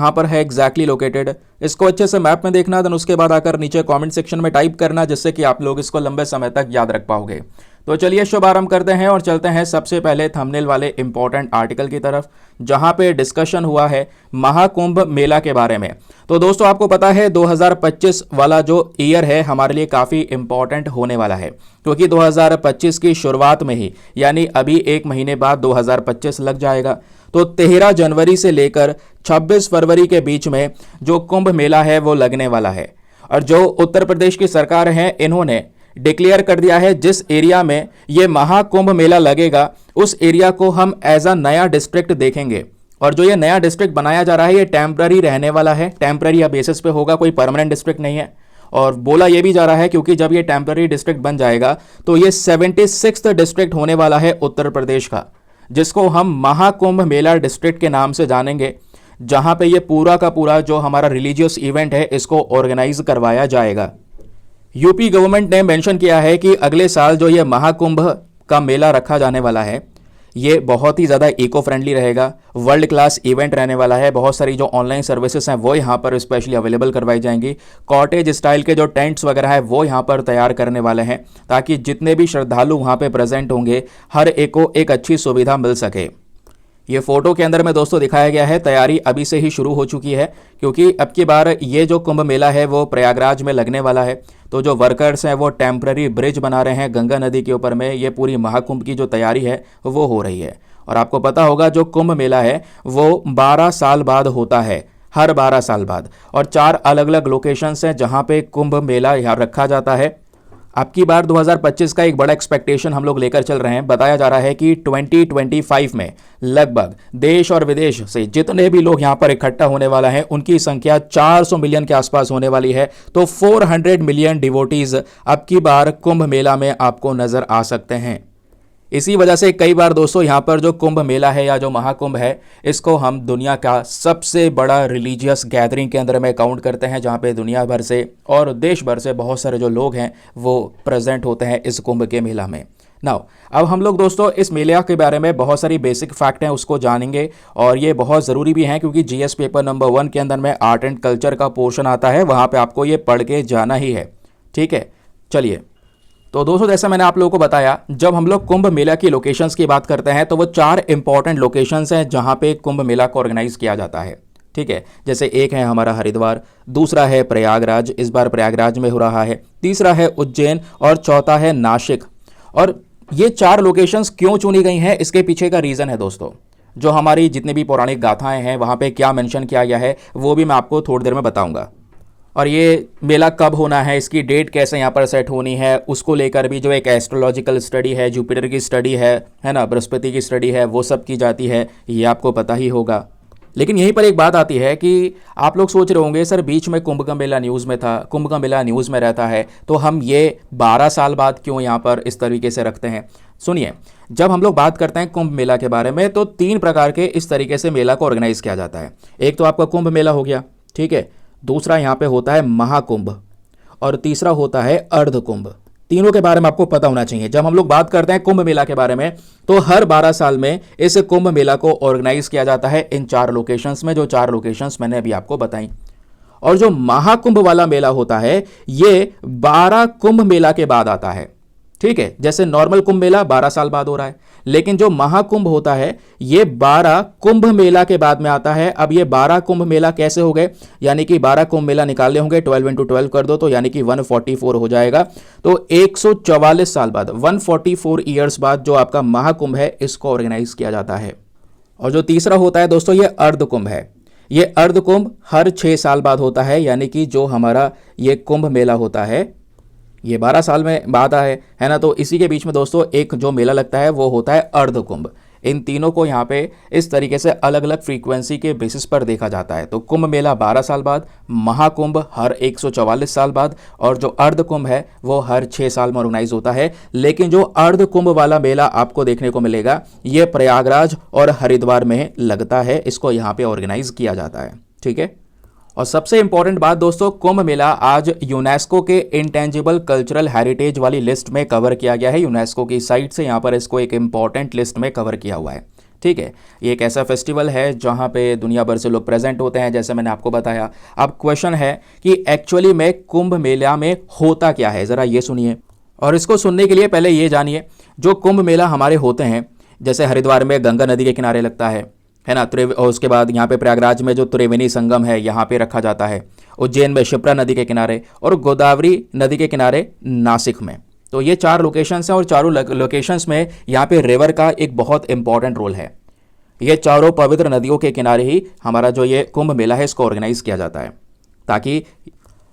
यहाँ पर है एग्जैक्टली लोकेटेड। इसको अच्छे से मैप में देखना, देन उसके बाद आकर नीचे कमेंट सेक्शन में टाइप करना, जिससे कि आप लोग इसको लंबे समय तक याद रख पाओगे। तो चलिए शुभारंभ करते हैं और चलते हैं सबसे पहले थंबनेल वाले इंपॉर्टेंट आर्टिकल की तरफ, जहां पे डिस्कशन हुआ है महाकुंभ मेला के बारे में। तो दोस्तों आपको पता है 2025 वाला जो ईयर है हमारे लिए काफ़ी इंपॉर्टेंट होने वाला है, क्योंकि 2025 की शुरुआत में ही यानी अभी एक महीने बाद 2025 लग जाएगा। तो 13 जनवरी से लेकर 26 फरवरी के बीच में जो कुंभ मेला है वो लगने वाला है। और जो उत्तर प्रदेश की सरकार है इन्होंने डिक्लेयर कर दिया है जिस एरिया में ये महाकुंभ मेला लगेगा उस एरिया को हम एज अ नया डिस्ट्रिक्ट देखेंगे। और जो ये नया डिस्ट्रिक्ट बनाया जा रहा है ये टेम्पररी रहने वाला है, टेम्पररी बेसिस पे होगा, कोई परमानेंट डिस्ट्रिक्ट नहीं है। और बोला ये भी जा रहा है क्योंकि जब ये टेम्पररी डिस्ट्रिक्ट बन जाएगा तो ये 76वां डिस्ट्रिक्ट होने वाला है उत्तर प्रदेश का, जिसको हम महाकुंभ मेला डिस्ट्रिक्ट के नाम से जानेंगे, जहां पे ये पूरा का पूरा जो हमारा रिलीजियस इवेंट है इसको ऑर्गेनाइज करवाया जाएगा। यूपी गवर्नमेंट ने मेंशन किया है कि अगले साल जो ये महाकुंभ का मेला रखा जाने वाला है ये बहुत ही ज़्यादा इको फ्रेंडली रहेगा, वर्ल्ड क्लास इवेंट रहने वाला है। बहुत सारी जो ऑनलाइन सर्विसेज हैं वो यहाँ पर स्पेशली अवेलेबल करवाई जाएंगी। कॉटेज स्टाइल के जो टेंट्स वगैरह है वो यहाँ पर तैयार करने वाले हैं, ताकि जितने भी श्रद्धालु वहाँ पे प्रेजेंट होंगे हर एक को एक अच्छी सुविधा मिल सके। ये फोटो के अंदर में दोस्तों दिखाया गया है, तैयारी अभी से ही शुरू हो चुकी है, क्योंकि अब की बार ये जो कुंभ मेला है वो प्रयागराज में लगने वाला है। तो जो वर्कर्स हैं वो टेम्पररी ब्रिज बना रहे हैं गंगा नदी के ऊपर में। ये पूरी महाकुंभ की जो तैयारी है वो हो रही है। और आपको पता होगा जो कुंभ मेला है वो 12 साल बाद होता है, हर 12 साल बाद। और 4 अलग अलग लोकेशंस हैं जहाँ पे कुंभ मेला यहाँ रखा जाता है। अब की बार 2025 का एक बड़ा एक्सपेक्टेशन हम लोग लेकर चल रहे हैं। बताया जा रहा है कि 2025 में लगभग देश और विदेश से जितने भी लोग यहाँ पर इकट्ठा होने वाला है उनकी संख्या 400 मिलियन के आसपास होने वाली है। तो 400 मिलियन डिवोटीज अब की बार कुंभ मेला में आपको नजर आ सकते हैं। इसी वजह से कई बार दोस्तों यहाँ पर जो कुंभ मेला है या जो महाकुंभ है इसको हम दुनिया का सबसे बड़ा रिलीजियस गैदरिंग के अंदर में काउंट करते हैं, जहाँ पे दुनिया भर से और देश भर से बहुत सारे जो लोग हैं वो प्रेजेंट होते हैं इस कुंभ के मेला में। नाउ अब हम लोग दोस्तों इस मेले के बारे में बहुत सारी बेसिक फैक्ट हैं उसको जानेंगे, और ये बहुत ज़रूरी भी हैं क्योंकि जीएस पेपर नंबर 1 के अंदर में आर्ट एंड कल्चर का पोर्शन आता है, वहाँ पर आपको ये पढ़ के जाना ही है। ठीक है, चलिए। तो दोस्तों जैसा मैंने आप लोगों को बताया, जब हम लोग कुंभ मेला की लोकेशंस की बात करते हैं तो वो 4 इंपॉर्टेंट लोकेशंस हैं जहां पे कुंभ मेला को ऑर्गेनाइज किया जाता है। ठीक है, जैसे एक है हमारा हरिद्वार, दूसरा है प्रयागराज, इस बार प्रयागराज में हो रहा है, तीसरा है उज्जैन और चौथा है नासिक। और ये 4 लोकेशंस क्यों चुनी गई हैं इसके पीछे का रीज़न है दोस्तों, जो हमारी जितनी भी पौराणिक गाथाएं हैं वहाँ पे क्या मेंशन किया गया है वो भी मैं आपको थोड़ी देर में बताऊंगा। और ये मेला कब होना है, इसकी डेट कैसे यहाँ पर सेट होनी है, उसको लेकर भी जो एक एस्ट्रोलॉजिकल स्टडी है, जुपिटर की स्टडी है ना, बृहस्पति की स्टडी है, वो सब की जाती है, ये आपको पता ही होगा। लेकिन यहीं पर एक बात आती है कि आप लोग सोच रहे होंगे सर बीच में कुंभ का मेला न्यूज़ में था, कुंभ का मेला न्यूज़ में रहता है, तो हम ये 12 साल बाद क्यों यहाँ पर इस तरीके से रखते हैं। सुनिए, जब हम लोग बात करते हैं कुंभ मेला के बारे में तो 3 प्रकार के इस तरीके से मेला को ऑर्गेनाइज किया जाता है। एक तो आपका कुंभ मेला हो गया, ठीक है, दूसरा यहाँ पे होता है महाकुंभ, और तीसरा होता है अर्धकुंभ। तीनों के बारे में आपको पता होना चाहिए। जब हम लोग बात करते हैं कुंभ मेला के बारे में तो हर 12 साल में इस कुंभ मेला को ऑर्गेनाइज किया जाता है इन 4 लोकेशंस में, जो 4 लोकेशंस मैंने अभी आपको बताई। और जो महाकुंभ वाला मेला होता है ये 12 कुंभ मेला के बाद आता है। ठीक है, जैसे नॉर्मल कुंभ मेला 12 साल बाद हो रहा है, लेकिन जो महाकुंभ होता है ये 12 कुंभ मेला के बाद में आता है। अब ये 12 कुंभ मेला कैसे हो गए, यानी कि 12 कुंभ मेला निकालने होंगे, 12 × 12 कर दो तो यानी कि 144 हो जाएगा। तो 144 साल बाद, 144 ईयर्स बाद जो आपका महाकुंभ है इसको ऑर्गेनाइज किया जाता है। और जो तीसरा होता है दोस्तों ये अर्धकुंभ है। ये अर्धकुंभ हर 6 साल बाद होता है, यानी कि जो हमारा ये कुंभ मेला होता है ये 12 साल में बाद है ना। तो इसी के बीच में दोस्तों एक जो मेला लगता है वो होता है अर्धकुंभ। इन तीनों को यहाँ पे इस तरीके से अलग अलग फ्रीक्वेंसी के बेसिस पर देखा जाता है। तो कुंभ मेला 12 साल बाद, महाकुंभ हर 144 साल बाद, और जो अर्धकुंभ है वो हर 6 साल में ऑर्गेनाइज होता है। लेकिन जो अर्धकुंभ वाला मेला आपको देखने को मिलेगा ये प्रयागराज और हरिद्वार में लगता है, इसको यहाँ पे ऑर्गेनाइज किया जाता है। ठीक है, और सबसे इंपॉर्टेंट बात दोस्तों, कुंभ मेला आज यूनेस्को के इंटेंजिबल कल्चरल हेरिटेज वाली लिस्ट में कवर किया गया है। यूनेस्को की साइट से यहाँ पर इसको एक इंपॉर्टेंट लिस्ट में कवर किया हुआ है। ठीक है, ये एक ऐसा फेस्टिवल है जहाँ पे दुनिया भर से लोग प्रेजेंट होते हैं, जैसे मैंने आपको बताया। अब क्वेश्चन है कि एक्चुअली में कुंभ मेला में होता क्या है, ज़रा ये सुनिए। और इसको सुनने के लिए पहले ये जानिए, जो कुंभ मेला हमारे होते हैं, जैसे हरिद्वार में गंगा नदी के किनारे लगता है ना, और उसके बाद यहाँ पे प्रयागराज में जो त्रिवेणी संगम है यहाँ पे रखा जाता है, उज्जैन में शिप्रा नदी के किनारे, और गोदावरी नदी के किनारे नासिक में। तो ये 4 लोकेशंस हैं और चारों लोकेशंस में यहाँ पे रिवर का एक बहुत इंपॉर्टेंट रोल है। ये चारों पवित्र नदियों के किनारे ही हमारा जो ये कुंभ मेला है इसको ऑर्गेनाइज किया जाता है, ताकि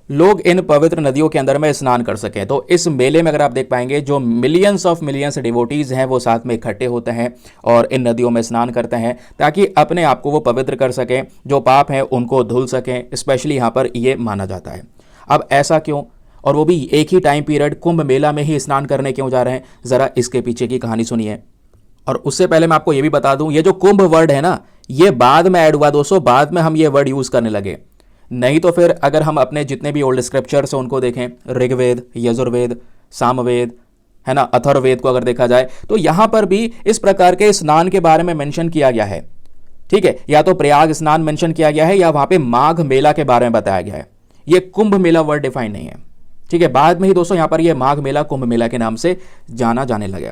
लोग इन पवित्र नदियों के अंदर में स्नान कर सकें। तो इस मेले में अगर आप देख पाएंगे, जो मिलियंस डिवोटीज हैं वो साथ में इकट्ठे होते हैं और इन नदियों में स्नान करते हैं, ताकि अपने आप को वो पवित्र कर सकें, जो पाप हैं उनको धुल सकें। स्पेशली यहाँ पर ये माना जाता है। अब ऐसा क्यों, और वो भी एक ही टाइम पीरियड कुंभ मेला में ही स्नान करने क्यों जा रहे हैं, ज़रा इसके पीछे की कहानी सुनिए। और उससे पहले मैं आपको ये भी बता दूं, ये जो कुंभ वर्ड है ना, ये बाद में ऐड हुआ दोस्तों, बाद में हम ये वर्ड यूज़ करने लगे। नहीं तो फिर अगर हम अपने जितने भी ओल्ड स्क्रिप्चर्स हैं उनको देखें, ऋग्वेद, यजुर्वेद, सामवेद, है ना, अथर्ववेद को अगर देखा जाए, तो यहाँ पर भी इस प्रकार के स्नान के बारे में मेंशन किया गया है। ठीक है, या तो प्रयाग स्नान मेंशन किया गया है, या वहाँ पे माघ मेला के बारे में बताया गया है। ये कुंभ मेला वर्ड डिफाइन नहीं है। ठीक है, बाद में ही दोस्तों यहाँ पर ये माघ मेला कुंभ मेला के नाम से जाना जाने लगा।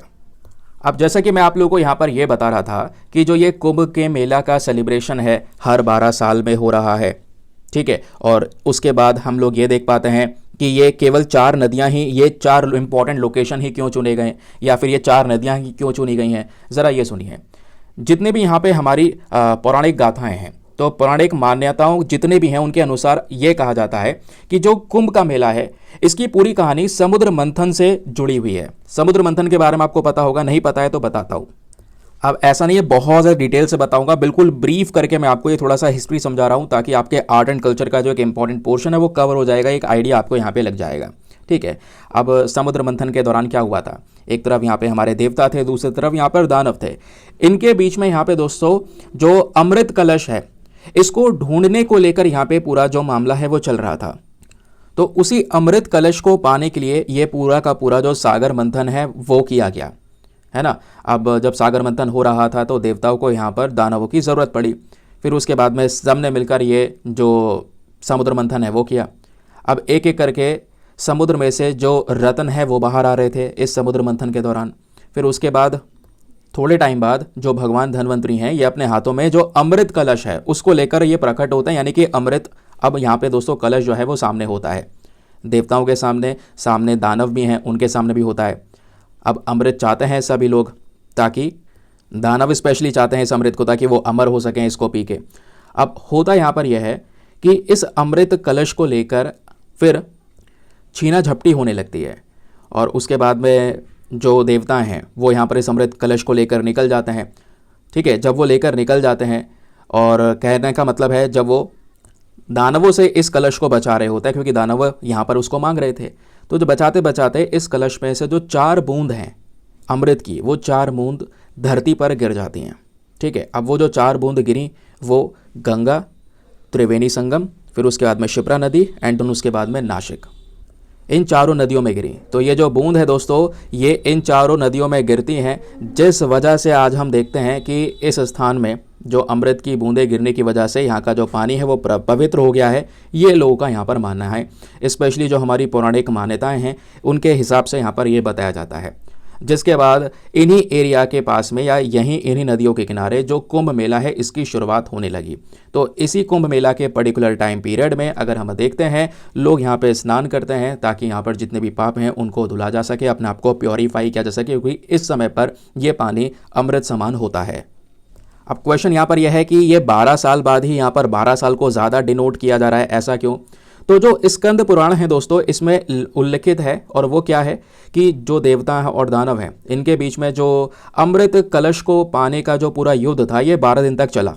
अब जैसा कि मैं आप लोगों को यहाँ पर यह बता रहा था कि जो ये कुंभ के मेला का सेलिब्रेशन है हर 12 साल में हो रहा है। ठीक है, और उसके बाद हम लोग ये देख पाते हैं कि ये केवल 4 नदियाँ ही, ये 4 इंपॉर्टेंट लोकेशन ही क्यों चुने गए, या फिर ये 4 नदियाँ ही क्यों चुनी गई हैं, ज़रा ये सुनिए। जितने भी यहाँ पे हमारी पौराणिक गाथाएं हैं, तो पौराणिक मान्यताओं जितने भी हैं उनके अनुसार ये कहा जाता है कि जो कुंभ का मेला है इसकी पूरी कहानी समुद्र मंथन से जुड़ी हुई है। समुद्र मंथन के बारे में आपको पता होगा, नहीं पता है तो बताता हूँ। अब ऐसा नहीं है, बहुत ज़्यादा डिटेल से बताऊंगा, बिल्कुल ब्रीफ करके मैं आपको ये थोड़ा सा हिस्ट्री समझा रहा हूँ, ताकि आपके आर्ट एंड कल्चर का जो एक इंपॉर्टेंट पोर्शन है वो कवर हो जाएगा, एक आइडिया आपको यहाँ पे लग जाएगा। ठीक है, अब समुद्र मंथन के दौरान क्या हुआ था, एक तरफ यहाँ पे हमारे देवता थे, दूसरी तरफ यहाँ पर दानव थे। इनके बीच में यहाँ पे दोस्तों जो अमृत कलश है इसको ढूंढने को लेकर यहाँ पे पूरा जो मामला है वो चल रहा था। तो उसी अमृत कलश को पाने के लिए ये पूरा का पूरा जो सागर मंथन है वो किया गया, है ना। अब जब सागर मंथन हो रहा था तो देवताओं को यहाँ पर दानवों की ज़रूरत पड़ी। फिर उसके बाद में सबने मिलकर ये जो समुद्र मंथन है वो किया। अब एक एक करके समुद्र में से जो रत्न है वो बाहर आ रहे थे इस समुद्र मंथन के दौरान। फिर उसके बाद थोड़े टाइम बाद जो भगवान धन्वंतरी हैं ये अपने हाथों में जो अमृत कलश है उसको लेकर ये प्रकट होते हैं, यानी कि अमृत। अब यहाँ पे दोस्तों कलश जो है वो सामने होता है, देवताओं के सामने, सामने दानव भी हैं उनके सामने भी होता है। अब अमृत चाहते हैं सभी लोग, ताकि दानव स्पेशली चाहते हैं इस अमृत को ताकि वो अमर हो सकें इसको पी के। अब होता यहाँ पर यह है कि इस अमृत कलश को लेकर फिर छीना झपटी होने लगती है, और उसके बाद में जो देवता हैं वो यहाँ पर इस अमृत कलश को लेकर निकल जाते हैं। ठीक है, जब वो लेकर निकल जाते हैं, और कहने का मतलब है जब वो दानवों से इस कलश को बचा रहे होते हैं, क्योंकि दानव यहाँ पर उसको मांग रहे थे, तो जो बचाते बचाते इस कलश में से जो 4 बूंद हैं अमृत की, वो 4 बूंद धरती पर गिर जाती हैं। ठीक है, अब वो जो 4 बूंद गिरी वो गंगा, त्रिवेणी संगम, फिर उसके बाद में शिप्रा नदी एंड उसके बाद में नासिक, इन चारों नदियों में गिरी। तो ये जो बूंद है दोस्तों ये इन चारों नदियों में गिरती हैं, जिस वजह से आज हम देखते हैं कि इस स्थान में जो अमृत की बूंदें गिरने की वजह से यहाँ का जो पानी है वो पवित्र हो गया है। ये लोगों का यहाँ पर मानना है, स्पेशली जो हमारी पौराणिक मान्यताएं हैं उनके हिसाब से यहाँ पर ये बताया जाता है। जिसके बाद इन्हीं एरिया के पास में या यहीं इन्हीं नदियों के किनारे जो कुंभ मेला है इसकी शुरुआत होने लगी। तो इसी कुंभ मेला के पर्टिकुलर टाइम पीरियड में अगर हम देखते हैं लोग यहाँ पे स्नान करते हैं, ताकि यहाँ पर जितने भी पाप हैं उनको धुला जा सके, अपने आप को प्योरीफाई किया जा सके, क्योंकि इस समय पर यह पानी अमृत समान होता है। अब क्वेश्चन यहाँ पर यह है कि ये 12 साल बाद ही यहाँ पर 12 साल को ज़्यादा डिनोट किया जा रहा है, ऐसा क्यों? तो जो स्कंद पुराण है दोस्तों इसमें उल्लिखित है, और वो क्या है कि जो देवता है और दानव हैं इनके बीच में जो अमृत कलश को पाने का जो पूरा युद्ध था ये 12 दिन तक चला।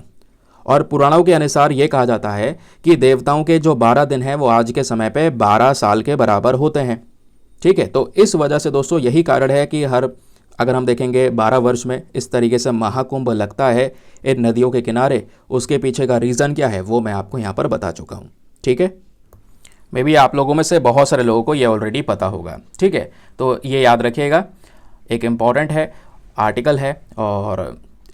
और पुराणों के अनुसार ये कहा जाता है कि देवताओं के जो 12 दिन हैं वो आज के समय पे 12 साल के बराबर होते हैं। ठीक है, तो इस वजह से दोस्तों यही कारण है कि अगर हम देखेंगे 12 वर्ष में इस तरीके से महाकुंभ लगता है इन नदियों के किनारे। उसके पीछे का रीज़न क्या है वो मैं आपको यहाँ पर बता चुका हूँ। ठीक है, मे बी आप लोगों में से बहुत सारे लोगों को ये ऑलरेडी पता होगा। ठीक है, तो ये याद रखिएगा, एक इम्पॉर्टेंट है, आर्टिकल है और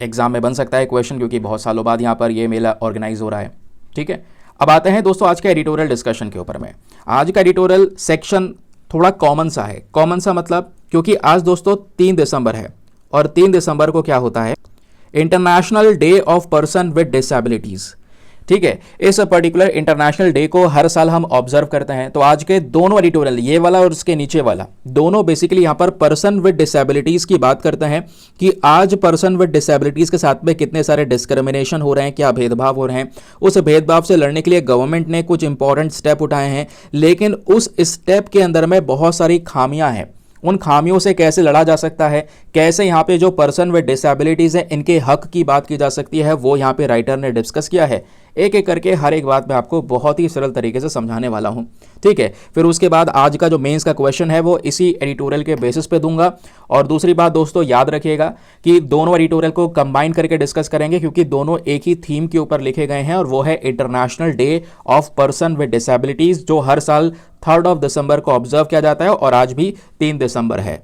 एग्जाम में बन सकता है क्वेश्चन, क्योंकि बहुत सालों बाद यहाँ पर ये मेला ऑर्गेनाइज हो रहा है। ठीक है, अब आते हैं दोस्तों आज के एडिटोरियल डिस्कशन के ऊपर में। आज का एडिटोरियल सेक्शन थोड़ा कॉमन सा है। कॉमन सा मतलब क्योंकि आज दोस्तों 3 दिसंबर है और 3 दिसंबर को क्या होता है, international day of person with disabilities. ठीक है, इस पर्टिकुलर इंटरनेशनल डे को हर साल हम ऑब्जर्व करते हैं। तो आज के दोनों एडिटोरियल, ये वाला और उसके नीचे वाला, दोनों बेसिकली यहां पर पर्सन विद डिसेबिलिटीज की बात करते हैं कि आज पर्सन विद डिसेबिलिटीज के साथ में कितने सारे डिस्क्रिमिनेशन हो रहे हैं, क्या भेदभाव हो रहे हैं। उस भेदभाव से लड़ने के लिए गवर्नमेंट ने कुछ इंपॉर्टेंट स्टेप उठाए हैं, लेकिन उस स्टेप के अंदर में बहुत सारी खामियां हैं। उन खामियों से कैसे लड़ा जा सकता है, कैसे यहाँ पे जो पर्सन विद डिसेबिलिटीज है इनके हक की बात की जा सकती है, वो यहाँ पे राइटर ने डिस्कस किया है। एक एक करके हर एक बात मैं आपको बहुत ही सरल तरीके से समझाने वाला हूँ। ठीक है, फिर उसके बाद आज का जो मेंस का क्वेश्चन है वो इसी एडिटोरियल के बेसिस पे दूंगा। और दूसरी बात दोस्तों याद रखिएगा कि दोनों एडिटोरियल को कंबाइन करके डिस्कस करेंगे, क्योंकि दोनों एक ही थीम के ऊपर लिखे गए हैं और वो है international day of person with disabilities, जो हर साल 3 दिसंबर को ऑब्जर्व किया जाता है और आज भी 3 दिसंबर है।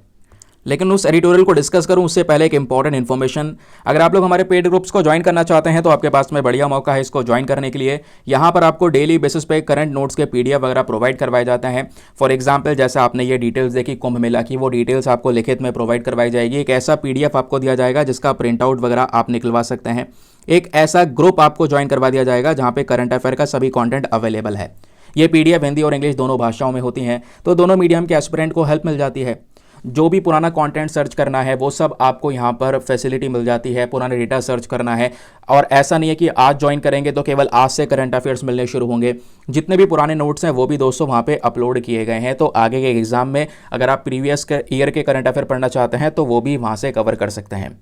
लेकिन उस एडिटोरियल को डिस्कस करूं उससे पहले एक इंपॉर्टेंट इन्फॉर्मेशन, अगर आप लोग हमारे पेड ग्रुप्स को ज्वाइन करना चाहते हैं तो आपके पास में बढ़िया मौका है इसको ज्वाइन करने के लिए। यहां पर आपको डेली बेसिस पे करंट नोट्स के पीडीएफ वगैरह प्रोवाइड करवाए जाते हैं। फॉर एग्जांपल जैसे आपने ये डिटेल्स देखी कुंभ मेला की, वो डिटेल्स आपको लिखित में प्रोवाइड करवाई जाएगी। एक ऐसा पीडीएफ आपको दिया जाएगा जिसका प्रिंट आउट वगैरह आप निकलवा सकते हैं। एक ऐसा ग्रुप आपको ज्वाइन करवा दिया जाएगा जहाँ पे करंट अफेयर का सभी कॉन्टेंट अवेलेबल है। ये पीडीएफ हिंदी और इंग्लिश दोनों भाषाओं में होती हैं, तो दोनों मीडियम के एस्पिरेंट को हेल्प मिल जाती है। जो भी पुराना कंटेंट सर्च करना है वो सब आपको यहाँ पर फैसिलिटी मिल जाती है। पुराने डेटा सर्च करना है, और ऐसा नहीं है कि आज ज्वाइन करेंगे तो केवल आज से करंट अफेयर्स मिलने शुरू होंगे। जितने भी पुराने नोट्स हैं वो भी दोस्तों वहाँ पे अपलोड किए गए हैं, तो आगे के एग्जाम में अगर आप प्रीवियस ईयर के करंट अफेयर पढ़ना चाहते हैं तो वो भी वहाँ से कवर कर सकते हैं।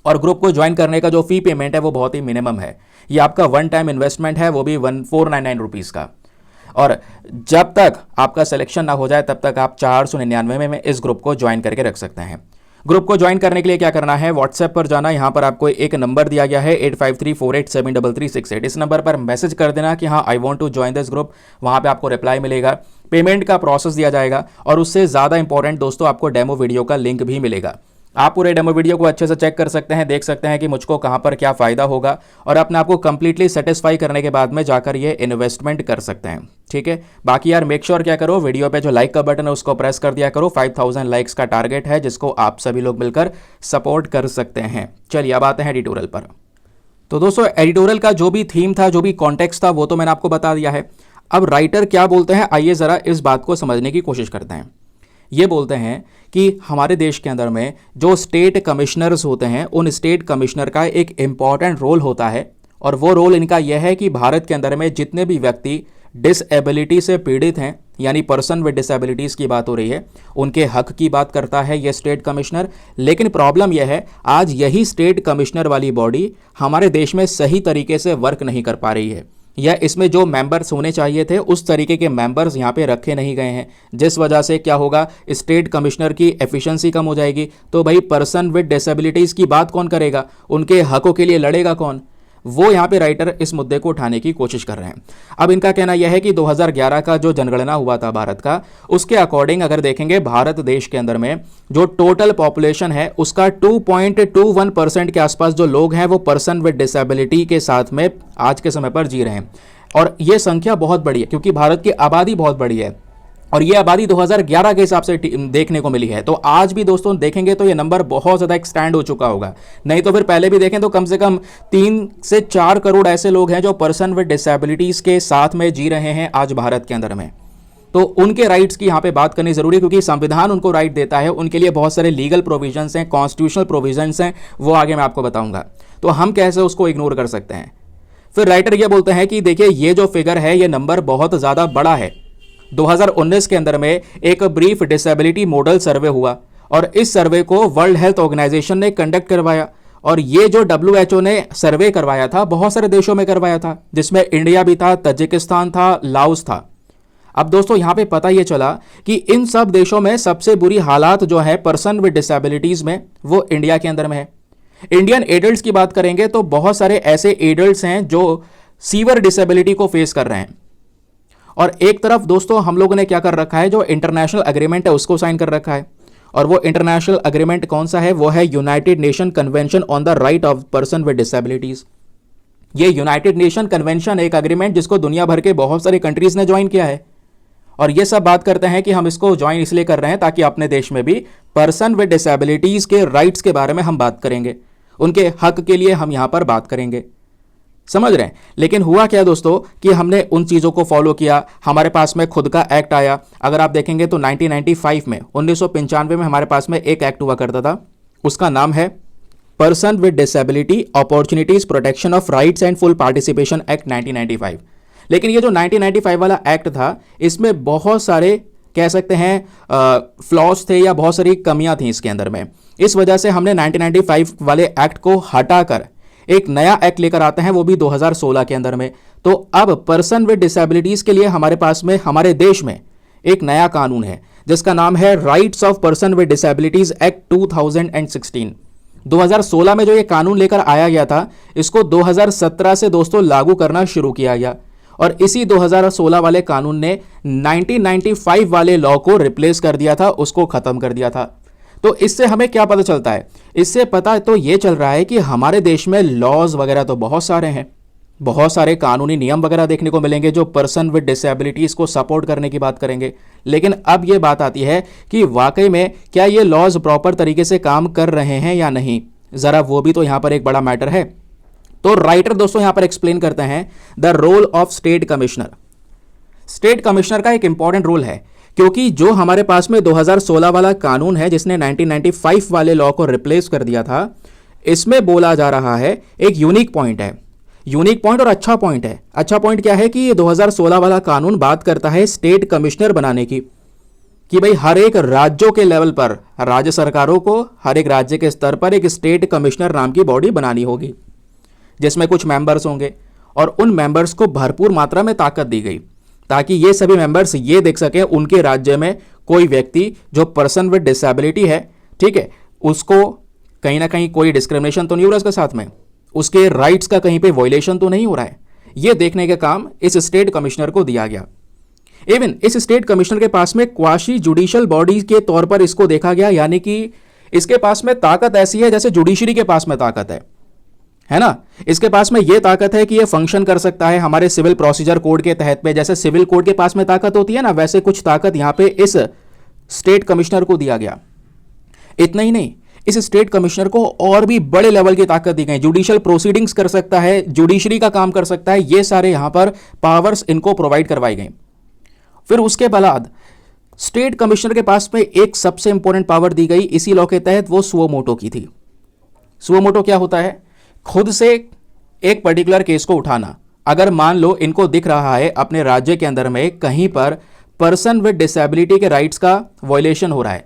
और ग्रुप को ज्वाइन करने का जो फी पेमेंट है वो बहुत ही मिनिमम है। ये आपका वन टाइम इन्वेस्टमेंट है, वो भी 1499 रुपीज़ का। और जब तक आपका सिलेक्शन ना हो जाए तब तक आप 499 में इस ग्रुप को ज्वाइन करके रख सकते हैं। ग्रुप को ज्वाइन करने के लिए क्या करना है, व्हाट्सएप पर जाना। यहाँ पर आपको एक नंबर दिया गया है 8534873368। इस नंबर पर मैसेज कर देना कि हाँ I want to join this group. वहाँ पे आपको रिप्लाई मिलेगा, पेमेंट का प्रोसेस दिया जाएगा, और उससे ज़्यादा इंपॉर्टेंट दोस्तों आपको डेमो वीडियो का लिंक भी मिलेगा। आप पूरे डेमो वीडियो को अच्छे से चेक कर सकते हैं, देख सकते हैं कि मुझको कहाँ पर क्या फ़ायदा होगा, और अपने आप को कंप्लीटली सेटिस्फाई करने के बाद में जाकर ये इन्वेस्टमेंट कर सकते हैं। ठीक है, बाकी यार मेक श्योर क्या करो, वीडियो पे जो लाइक का बटन है उसको प्रेस कर दिया करो। 5000 लाइक्स का टारगेट है जिसको आप सभी लोग मिलकर सपोर्ट कर सकते हैं। चलिए अब आते हैं एडिटोरियल पर। तो दोस्तों एडिटोरियल का जो भी थीम था, जो भी कॉन्टेक्स्ट था, वो तो मैंने आपको बता दिया है। अब राइटर क्या बोलते हैं, आइए ज़रा इस बात को समझने की कोशिश करते हैं। ये बोलते हैं कि हमारे देश के अंदर में जो स्टेट कमिश्नर्स होते हैं, उन स्टेट कमिश्नर का एक इम्पॉर्टेंट रोल होता है, और वो रोल इनका यह है कि भारत के अंदर में जितने भी व्यक्ति डिसएबिलिटी से पीड़ित हैं, यानी पर्सन विद डिसेबिलिटीज़ की बात हो रही है, उनके हक की बात करता है ये स्टेट कमिश्नर। लेकिन प्रॉब्लम यह है आज यही स्टेट कमिश्नर वाली बॉडी हमारे देश में सही तरीके से वर्क नहीं कर पा रही है, या इसमें जो मेंबर्स होने चाहिए थे उस तरीके के मेंबर्स यहाँ पे रखे नहीं गए हैं, जिस वजह से क्या होगा, स्टेट कमिश्नर की एफिशिएंसी कम हो जाएगी। तो भाई पर्सन विद डिसेबिलिटीज़ की बात कौन करेगा, उनके हकों के लिए लड़ेगा कौन, वो यहाँ पे राइटर इस मुद्दे को उठाने की कोशिश कर रहे हैं। अब इनका कहना यह है कि 2011 का जो जनगणना हुआ था भारत का, उसके अकॉर्डिंग अगर देखेंगे भारत देश के अंदर में जो टोटल पॉपुलेशन है उसका 2.21% के आसपास जो लोग हैं वो पर्सन विद डिसेबिलिटी के साथ में आज के समय पर जी रहे हैं। और ये संख्या बहुत बड़ी है क्योंकि भारत की आबादी बहुत बड़ी है, और ये आबादी 2011 के हिसाब से देखने को मिली है। तो आज भी दोस्तों देखेंगे तो ये नंबर बहुत ज़्यादा एक्सटेंड हो चुका होगा, नहीं तो फिर पहले भी देखें तो कम से कम 3 से 4 करोड़ ऐसे लोग हैं जो पर्सन विद डिसेबिलिटीज़ के साथ में जी रहे हैं आज भारत के अंदर में। तो उनके राइट्स की यहाँ पे बात करनी जरूरी है, क्योंकि संविधान उनको राइट देता है, उनके लिए बहुत सारे लीगल प्रोविजंस हैं, कॉन्स्टिट्यूशनल प्रोविजंस हैं, वो आगे मैं आपको बताऊंगा। तो हम कैसे उसको इग्नोर कर सकते हैं। फिर राइटर ये बोलते हैं कि देखिए ये जो फिगर है ये नंबर बहुत ज़्यादा बड़ा है। 2019 के अंदर में एक ब्रीफ डिसेबिलिटी मॉडल सर्वे हुआ, और इस सर्वे को वर्ल्ड हेल्थ ऑर्गेनाइजेशन ने कंडक्ट करवाया, और ये जो WHO ने सर्वे करवाया था बहुत सारे देशों में करवाया था, जिसमें इंडिया भी था, तजिकिस्तान था, लाओस था। अब दोस्तों यहाँ पे पता ये चला कि इन सब देशों में सबसे बुरी हालात जो है पर्सन विद डिसेबिलिटीज में वो इंडिया के अंदर में है। इंडियन एडल्ट्स की बात करेंगे तो बहुत सारे ऐसे एडल्ट्स हैं जो सीवियर डिसेबिलिटी को फेस कर रहे हैं, और एक तरफ दोस्तों हम लोगों ने क्या कर रखा है, जो इंटरनेशनल एग्रीमेंट है उसको साइन कर रखा है, और वो इंटरनेशनल अग्रीमेंट कौन सा है? वो है United nation convention on the right of person with disabilities. ये यूनाइटेड नेशन कन्वेंशन एक अग्रीमेंट जिसको दुनिया भर के बहुत सारे कंट्रीज ने ज्वाइन किया है, और ये सब बात करते हैं कि हम इसको ज्वाइन इसलिए कर रहे हैं ताकि अपने देश में भी पर्सन विद डिसेबिलिटीज के राइट्स के बारे में हम बात करेंगे, उनके हक के लिए हम यहां पर बात करेंगे, समझ रहे हैं। लेकिन हुआ क्या दोस्तों कि हमने उन चीज़ों को फॉलो किया, हमारे पास में खुद का एक्ट आया। अगर आप देखेंगे तो 1995 में 1995 में हमारे पास में एक एक्ट हुआ करता था, उसका नाम है person with disability opportunities protection of rights and full participation act 1995। लेकिन ये जो 1995 वाला एक्ट था, इसमें बहुत सारे कह सकते हैं फ्लॉज थे या बहुत सारी कमियां थी इसके अंदर में। इस वजह से हमने 1995 वाले एक्ट को हटाकर एक नया एक्ट लेकर आते हैं, वो भी 2016 के अंदर में। तो अब पर्सन विद डिसेबिलिटीज के लिए हमारे पास में हमारे देश में एक नया कानून है जिसका नाम है rights of person with disabilities act 2016। 2016 में जो ये कानून लेकर आया गया था, इसको 2017 से दोस्तों लागू करना शुरू किया गया, और इसी 2016 वाले कानून ने 1995 वाले लॉ को रिप्लेस कर दिया था, उसको खत्म कर दिया था। तो इससे हमें क्या पता चलता है? इससे पता तो ये चल रहा है कि हमारे देश में लॉज वगैरह तो बहुत सारे हैं, बहुत सारे कानूनी नियम वगैरह देखने को मिलेंगे जो पर्सन विद डिसेबिलिटीज को सपोर्ट करने की बात करेंगे। लेकिन अब ये बात आती है कि वाकई में क्या ये लॉज प्रॉपर तरीके से काम कर रहे हैं या नहीं, जरा वो भी तो यहां पर एक बड़ा मैटर है। तो राइटर दोस्तों यहां पर एक्सप्लेन करते हैं the role of state commissioner. State commissioner का एक इंपॉर्टेंट रोल है, क्योंकि जो हमारे पास में 2016 वाला कानून है जिसने 1995 वाले लॉ को रिप्लेस कर दिया था, इसमें बोला जा रहा है एक यूनिक पॉइंट है, यूनिक पॉइंट और अच्छा पॉइंट है। अच्छा पॉइंट क्या है कि ये 2016 वाला कानून बात करता है स्टेट कमिश्नर बनाने की, कि भाई हर एक राज्यों के लेवल पर राज्य सरकारों को हर एक राज्य के स्तर पर एक स्टेट कमिश्नर नाम की बॉडी बनानी होगी जिसमें कुछ मेंबर्स होंगे, और उन मेंबर्स को भरपूर मात्रा में ताकत दी गई ताकि ये सभी मेंबर्स ये देख सकें उनके राज्य में कोई व्यक्ति जो पर्सन विद डिसेबिलिटी है, ठीक है, उसको कहीं ना कहीं कोई डिस्क्रिमिनेशन तो नहीं हो रहा उसके साथ में, उसके राइट्स का कहीं पे वायलेशन तो नहीं हो रहा है, ये देखने का काम इस स्टेट कमिश्नर को दिया गया। इवन इस स्टेट कमिश्नर के पास में क्वाशी जुडिशियल बॉडी के तौर पर इसको देखा गया, यानी कि इसके पास में ताकत ऐसी है जैसे जुडिशरी के पास में ताकत है ना। इसके पास में यह ताकत है कि यह फंक्शन कर सकता है हमारे सिविल प्रोसीजर कोड के तहत पे, जैसे सिविल कोड के पास में ताकत होती है ना, वैसे कुछ ताकत यहां पे इस स्टेट कमिश्नर को दिया गया। इतना ही नहीं, इस स्टेट कमिश्नर को और भी बड़े लेवल की ताकत दी गई, जुडिशियल प्रोसीडिंग्स कर सकता है, जुडिशरी का काम कर सकता है, ये सारे यहां पर पावर्स इनको प्रोवाइड करवाई गई। फिर उसके बाद स्टेट कमिश्नर के पास में एक सबसे इंपॉर्टेंट पावर दी गई इसी लॉ के तहत, वो सुओ मोटो की थी। सुओ मोटो क्या होता है? खुद से एक पर्टिकुलर केस को उठाना। अगर मान लो इनको दिख रहा है अपने राज्य के अंदर में कहीं पर पर्सन विद डिसेबिलिटी के राइट्स का वायलेशन हो रहा है,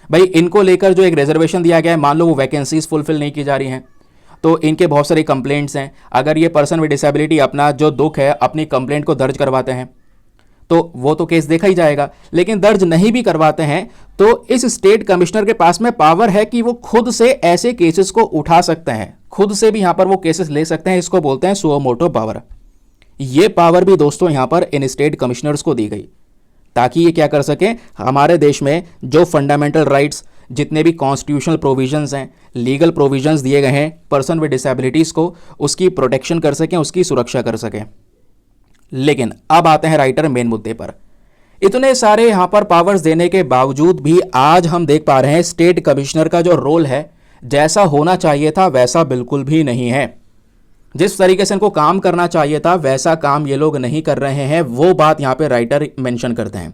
भाई इनको लेकर जो एक रिजर्वेशन दिया गया है, मान लो वो वैकेंसीज फुलफिल नहीं की जा रही हैं, तो इनके बहुत सारे कंप्लेंट्स हैं। अगर ये पर्सन विद डिसेबिलिटी अपना जो दुख है अपनी कंप्लेंट को दर्ज करवाते हैं तो वो तो केस देखा ही जाएगा, लेकिन दर्ज नहीं भी करवाते हैं तो इस स्टेट कमिश्नर के पास में पावर है कि वो खुद से ऐसे केसेस को उठा सकते हैं, खुद से भी यहां पर वो केसेस ले सकते हैं। इसको बोलते हैं सुओ मोटो पावर। ये पावर भी दोस्तों यहां पर इन स्टेट कमिश्नर्स को दी गई ताकि ये क्या कर सकें, हमारे देश में जो फंडामेंटल राइट्स, जितने भी कॉन्स्टिट्यूशनल प्रोविजंस हैं, लीगल प्रोविजंस दिए गए हैं पर्सन विद डिसेबिलिटीज को, उसकी प्रोटेक्शन कर सकें, उसकी सुरक्षा कर सकें। लेकिन अब आते हैं राइटर मेन मुद्दे पर। इतने सारे यहां पर पावर्स देने के बावजूद भी आज हम देख पा रहे हैं स्टेट कमिश्नर का जो रोल है जैसा होना चाहिए था वैसा बिल्कुल भी नहीं है। जिस तरीके से इनको काम करना चाहिए था वैसा काम ये लोग नहीं कर रहे हैं, वो बात यहां पे राइटर मेंशन करते हैं।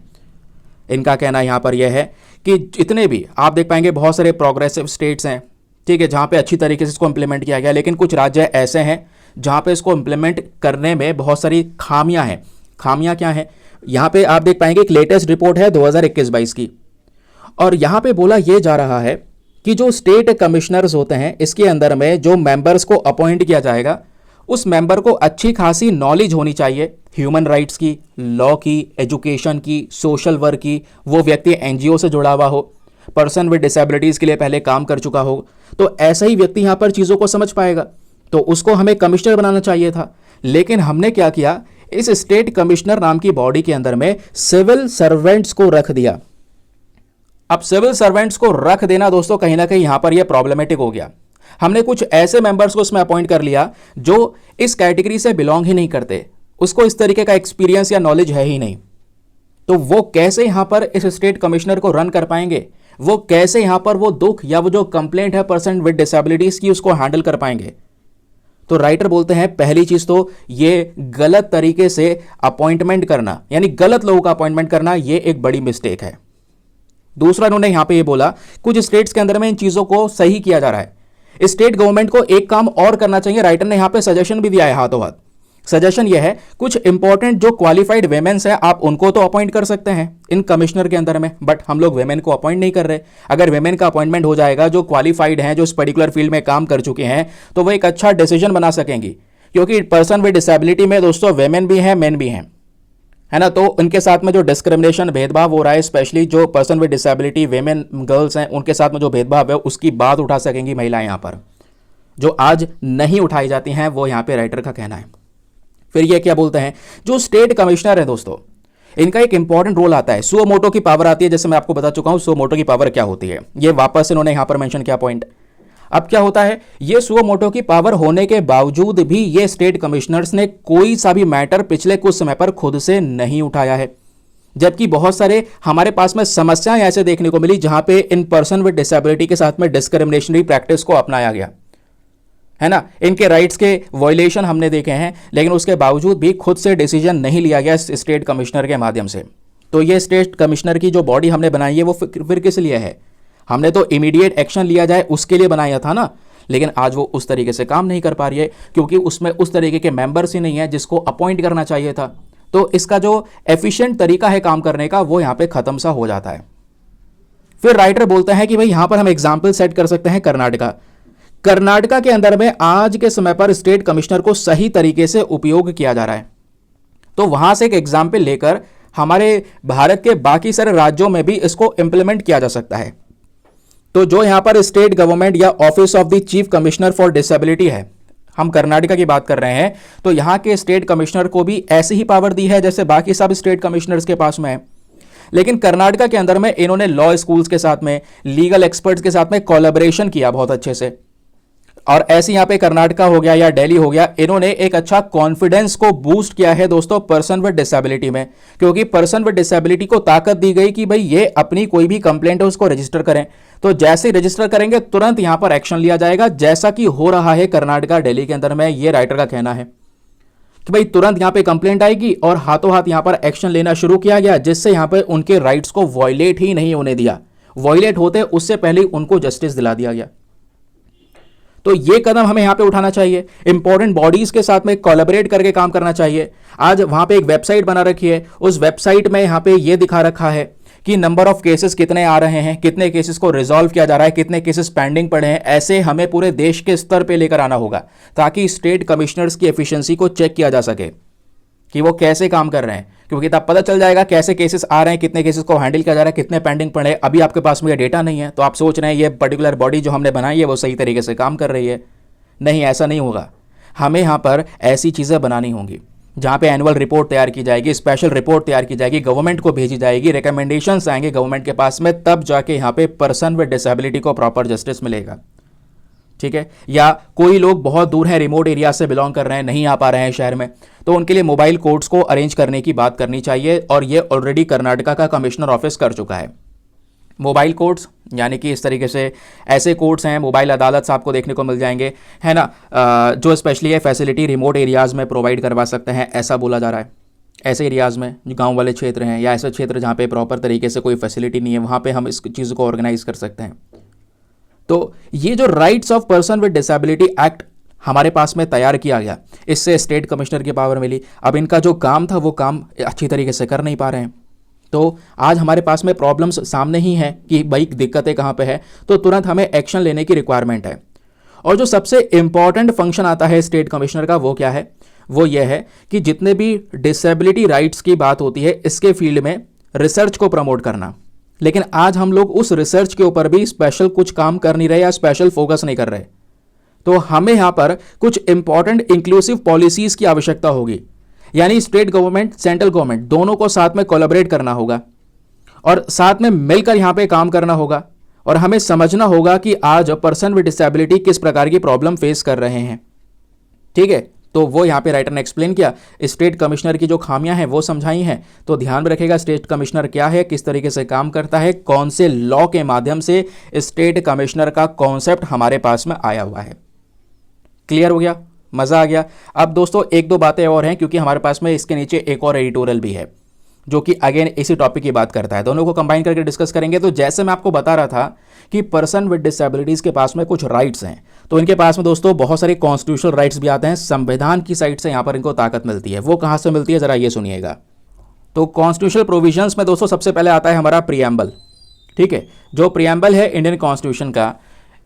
इनका कहना यहां पर यह है कि जितने भी आप देख पाएंगे बहुत सारे प्रोग्रेसिव स्टेट्स हैं, ठीक है, जहां पे अच्छी तरीके से इसको इंप्लीमेंट किया गया, लेकिन कुछ राज्य ऐसे हैं जहां पे इसको इंप्लीमेंट करने में बहुत सारी खामियां हैं। खामियां क्या हैं? यहां पे आप देख पाएंगे एक लेटेस्ट रिपोर्ट है 2021-22 की, और यहां पे बोला यह जा रहा है कि जो स्टेट कमिश्नर्स होते हैं इसके अंदर में जो मेंबर्स को अपॉइंट किया जाएगा उस मेंबर को अच्छी खासी नॉलेज होनी चाहिए ह्यूमन राइट्स की, लॉ की, एजुकेशन की, सोशल वर्क की, वो व्यक्ति एनजीओ से जुड़ा हुआ हो, पर्सन विद डिसेबिलिटीज के लिए पहले काम कर चुका हो, तो ऐसा ही व्यक्ति यहां पर चीजों को समझ पाएगा। तो उसको हमें कमिश्नर बनाना चाहिए था, लेकिन हमने क्या किया, इस स्टेट कमिश्नर नाम की बॉडी के अंदर में सिविल सर्वेंट्स को रख दिया। अब सिविल सर्वेंट्स को रख देना दोस्तों कहीं ना कहीं यहां पर यह प्रॉब्लमेटिक हो गया। हमने कुछ ऐसे मेंबर्स को उसमें अपॉइंट कर लिया जो इस कैटेगरी से बिलोंग ही नहीं करते, उसको इस तरीके का एक्सपीरियंस या नॉलेज है ही नहीं, तो वो कैसे यहां पर इस स्टेट कमिश्नर को रन कर पाएंगे? वो कैसे यहां पर वो दुख या वो जो कंप्लेंट है पर्सन विद डिसेबिलिटीज की उसको हैंडल कर पाएंगे? तो राइटर बोलते हैं पहली चीज तो ये गलत तरीके से अपॉइंटमेंट करना, यानी गलत लोगों का अपॉइंटमेंट करना, ये एक बड़ी मिस्टेक है। दूसरा इन्होंने यहां पे ये बोला कुछ स्टेट्स के अंदर में इन चीजों को सही किया जा रहा है। स्टेट गवर्नमेंट को एक काम और करना चाहिए। राइटर ने यहां पे सजेशन भी दिया है हाथों हाथ। सजेशन यह है कुछ इंपॉर्टेंट जो क्वालिफाइड वेमेन्स है आप उनको तो अपॉइंट कर सकते हैं इन कमिश्नर के अंदर में, बट हम लोग वेमेन को अपॉइंट नहीं कर रहे। अगर वेमेन का अपॉइंटमेंट हो जाएगा जो क्वालिफाइड हैं, जो इस पर्टिकुलर फील्ड में काम कर चुके हैं, तो वो एक अच्छा डिसीजन बना सकेंगी। क्योंकि पर्सन विद डिसेबिलिटी में दोस्तों वेमेन भी हैं, मेन भी हैं, है ना। तो उनके साथ में जो डिस्क्रिमिनेशन भेदभाव हो रहा है, स्पेशली जो person with disability women girls हैं उनके साथ में जो भेदभाव है उसकी बात उठा सकेंगी महिलाएं यहाँ पर, जो आज नहीं उठाई जाती हैं, वो यहाँ पे राइटर का कहना है। फिर ये क्या बोलते हैं, जो स्टेट कमिश्नर है दोस्तों इनका एक इंपॉर्टेंट रोल आता है। सुओ मोटो की पावर आती है, जैसे मैं आपको बता चुका हूं सुओ मोटो की पावर क्या होती है। ये वापस इन्होंने यहां पर मेंशन किया पॉइंट। अब क्या होता है, ये सुओ मोटो की पावर होने के बावजूद भी ये स्टेट कमिश्नर्स ने कोई सा भी मैटर पिछले कुछ समय पर खुद से नहीं उठाया है, जबकि बहुत सारे हमारे पास में समस्याएं ऐसे देखने को मिली जहां पे इन पर्सन विद डिसेबिलिटी के साथ में डिस्क्रिमिनेशनरी प्रैक्टिस को अपनाया गया, है ना। इनके राइट्स के वायलेशन हमने देखे हैं, लेकिन उसके बावजूद भी खुद से डिसीजन नहीं लिया गया स्टेट कमिश्नर के माध्यम से। तो ये स्टेट कमिश्नर की जो बॉडी हमने बनाई है वो फिर किस लिए है? हमने तो इमीडिएट एक्शन लिया जाए उसके लिए बनाया था ना, लेकिन आज वो उस तरीके से काम नहीं कर पा रही है क्योंकि उसमें उस तरीके के मेंबर्स ही नहीं है जिसको अपॉइंट करना चाहिए था। तो इसका जो एफिशिएंट तरीका है काम करने का वो यहां पे खत्म सा हो जाता है। फिर राइटर बोलते हैं कि भाई यहां पर हम एग्जाम्पल सेट कर सकते हैं कर्नाटका के अंदर में आज के समय पर स्टेट कमिश्नर को सही तरीके से उपयोग किया जा रहा है। तो वहां से एक एग्जाम्पल लेकर हमारे भारत के बाकी सारे राज्यों में भी इसको इंप्लीमेंट किया जा सकता है। तो जो यहां पर स्टेट गवर्नमेंट या office of the chief commissioner for disability है, हम कर्नाटका की बात कर रहे हैं, तो यहां के स्टेट कमिश्नर को भी ऐसी ही पावर दी है जैसे बाकी सब स्टेट कमिश्नर्स के पास में है। लेकिन कर्नाटका के अंदर में इन्होंने लॉ स्कूल्स के साथ में, लीगल एक्सपर्ट्स के साथ में कोलैबोरेशन किया बहुत अच्छे से। और ऐसे यहां पे कर्नाटका हो गया या दिल्ली हो गया, इन्होंने एक अच्छा कॉन्फिडेंस को बूस्ट किया है दोस्तों पर्सन विद डिसेबिलिटी में, क्योंकि पर्सन विद डिसेबिलिटी को ताकत दी गई कि भाई ये अपनी कोई भी कंप्लेंट है उसको रजिस्टर करें। तो जैसे ही रजिस्टर करेंगे तुरंत यहां पर एक्शन लिया जाएगा, जैसा कि हो रहा है कर्नाटका दिल्ली के अंदर में। ये राइटर का कहना है कि भाई तुरंत यहां पे कंप्लेंट आएगी और हाथों हाथ यहां पर एक्शन लेना शुरू किया गया, जिससे यहां पर उनके राइट्स को वॉयलेट ही नहीं होने दिया। वॉयलेट होते उससे पहले उनको जस्टिस दिला दिया गया। तो ये कदम हमें यहां पे उठाना चाहिए। इंपॉर्टेंट बॉडीज के साथ में कोलैबोरेट करके काम करना चाहिए। आज वहां पे एक वेबसाइट बना रखी है, उस वेबसाइट में यहां पे ये दिखा रखा है कि नंबर ऑफ केसेस कितने आ रहे हैं, कितने केसेस को रिजॉल्व किया जा रहा है, कितने केसेस पेंडिंग पड़े हैं। ऐसे हमें पूरे देश के स्तर पे लेकर आना होगा ताकि स्टेट कमिश्नर्स की एफिशिएंसी को चेक किया जा सके कि वो कैसे काम कर रहे हैं, क्योंकि तब पता चल जाएगा कैसे केसेस आ रहे हैं, कितने केसेस को हैंडल किया जा रहा है, कितने पेंडिंग पड़े हैं। अभी आपके पास में ये डेटा नहीं है तो आप सोच रहे हैं ये पर्टिकुलर बॉडी जो हमने बनाई है वो सही तरीके से काम कर रही है। नहीं, ऐसा नहीं होगा। हमें यहाँ पर ऐसी चीज़ें बनानी होंगी जहाँ पे एनुअल रिपोर्ट तैयार की जाएगी, स्पेशल रिपोर्ट तैयार की जाएगी, गवर्नमेंट को भेजी जाएगी, रिकमेंडेशंस आएंगे गवर्नमेंट के पास में, तब जाके यहाँ पे पर्सन विद डिसेबिलिटी को प्रॉपर जस्टिस मिलेगा। ठीक है। या कोई लोग बहुत दूर हैं, रिमोट एरिया से बिलोंग कर रहे हैं, नहीं आ पा रहे हैं शहर में, तो उनके लिए मोबाइल कोर्ट्स को अरेंज करने की बात करनी चाहिए, और ये ऑलरेडी कर्नाटका का कमिश्नर ऑफिस कर चुका है। मोबाइल कोर्ट्स यानी कि इस तरीके से ऐसे कोर्ट्स हैं, मोबाइल अदालत आपको देखने को मिल जाएंगे, है ना, जो स्पेशली ये फैसिलिटी रिमोट एरियाज़ में प्रोवाइड करवा सकते हैं, ऐसा बोला जा रहा है। ऐसे एरियाज़ में जो गांव वाले क्षेत्र हैं या ऐसे क्षेत्र जहाँ पे प्रॉपर तरीके से कोई फैसिलिटी नहीं है, वहाँ पे हम इस चीज़ को ऑर्गेनाइज कर सकते हैं। तो ये जो rights of person with disability act हमारे पास में तैयार किया गया, इससे स्टेट कमिश्नर की पावर मिली। अब इनका जो काम था वो काम अच्छी तरीके से कर नहीं पा रहे हैं, तो आज हमारे पास में प्रॉब्लम्स सामने ही हैं कि भाई दिक्कतें कहाँ पे है, तो तुरंत हमें एक्शन लेने की रिक्वायरमेंट है। और जो सबसे इंपॉर्टेंट फंक्शन आता है स्टेट कमिश्नर का, वो क्या है? वो ये है कि जितने भी डिसेबिलिटी राइट्स की बात होती है इसके फील्ड में रिसर्च को प्रमोट करना। लेकिन आज हम लोग उस रिसर्च के ऊपर भी स्पेशल कुछ काम कर नहीं रहे या स्पेशल फोकस नहीं कर रहे। तो हमें यहां पर कुछ इंपॉर्टेंट इंक्लूसिव पॉलिसीज की आवश्यकता होगी, यानी स्टेट गवर्नमेंट, सेंट्रल गवर्नमेंट दोनों को साथ में कोलैबोरेट करना होगा और साथ में मिलकर यहाँ पे काम करना होगा और हमें समझना होगा कि आज पर्सन विद डिसेबिलिटी किस प्रकार की प्रॉब्लम फेस कर रहे हैं। ठीक है, तो वो यहाँ पे राइटर ने एक्सप्लेन किया। स्टेट कमिश्नर की जो खामियां हैं वो समझाई हैं। तो ध्यान में रखेगा स्टेट कमिश्नर क्या है, किस तरीके से काम करता है, कौन से लॉ के माध्यम से स्टेट कमिश्नर का कॉन्सेप्ट हमारे पास में आया हुआ है। क्लियर हो गया, मजा आ गया। अब दोस्तों एक दो बातें और हैं, क्योंकि हमारे पास में इसके नीचे एक और एडिटोरियल भी है जो कि अगेन इसी टॉपिक की बात करता है। दोनों को कंबाइन करके डिस्कस करेंगे। तो जैसे मैं आपको बता रहा था कि पर्सन विद डिसेबिलिटीज के पास में कुछ राइट्स हैं, तो इनके पास में दोस्तों बहुत सारे कॉन्स्टिट्यूशनल राइट्स भी आते हैं। संविधान की साइड से यहां पर इनको ताकत मिलती है। वो कहां से मिलती है, जरा ये सुनिएगा। तो कॉन्स्टिट्यूशनल प्रोविजंस में दोस्तों सबसे पहले आता है हमारा प्रीएम्बल। ठीक है, जो प्रीएम्बल है इंडियन कॉन्स्टिट्यूशन का,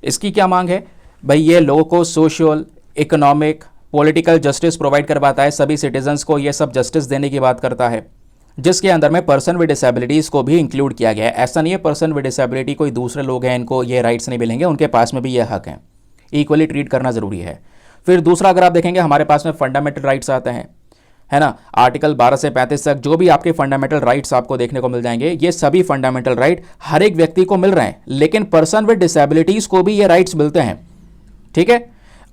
इसकी क्या मांग है भाई, ये लोगों को social, economic, political justice provide करवाता है। सभी सिटीजन्स को ये सब जस्टिस देने की बात करता है, जिसके अंदर में पर्सन विद डिसेबिलिटीज़ को भी इंक्लूड किया गया है। ऐसा नहीं है पर्सन विद डिसेबिलिटी कोई दूसरे लोग हैं इनको ये राइट्स नहीं मिलेंगे, उनके पास में भी ये हक हैं। इक्वली ट्रीट करना ज़रूरी है। फिर दूसरा अगर आप देखेंगे हमारे पास में फंडामेंटल राइट्स आते हैं, है ना। आर्टिकल 12 से 35 तक जो भी आपके फंडामेंटल राइट्स आपको देखने को मिल जाएंगे, ये सभी फंडामेंटल राइट हर एक व्यक्ति को मिल रहे हैं, लेकिन पर्सन विद डिसेबिलिटीज़ को भी ये राइट्स मिलते हैं। ठीक है,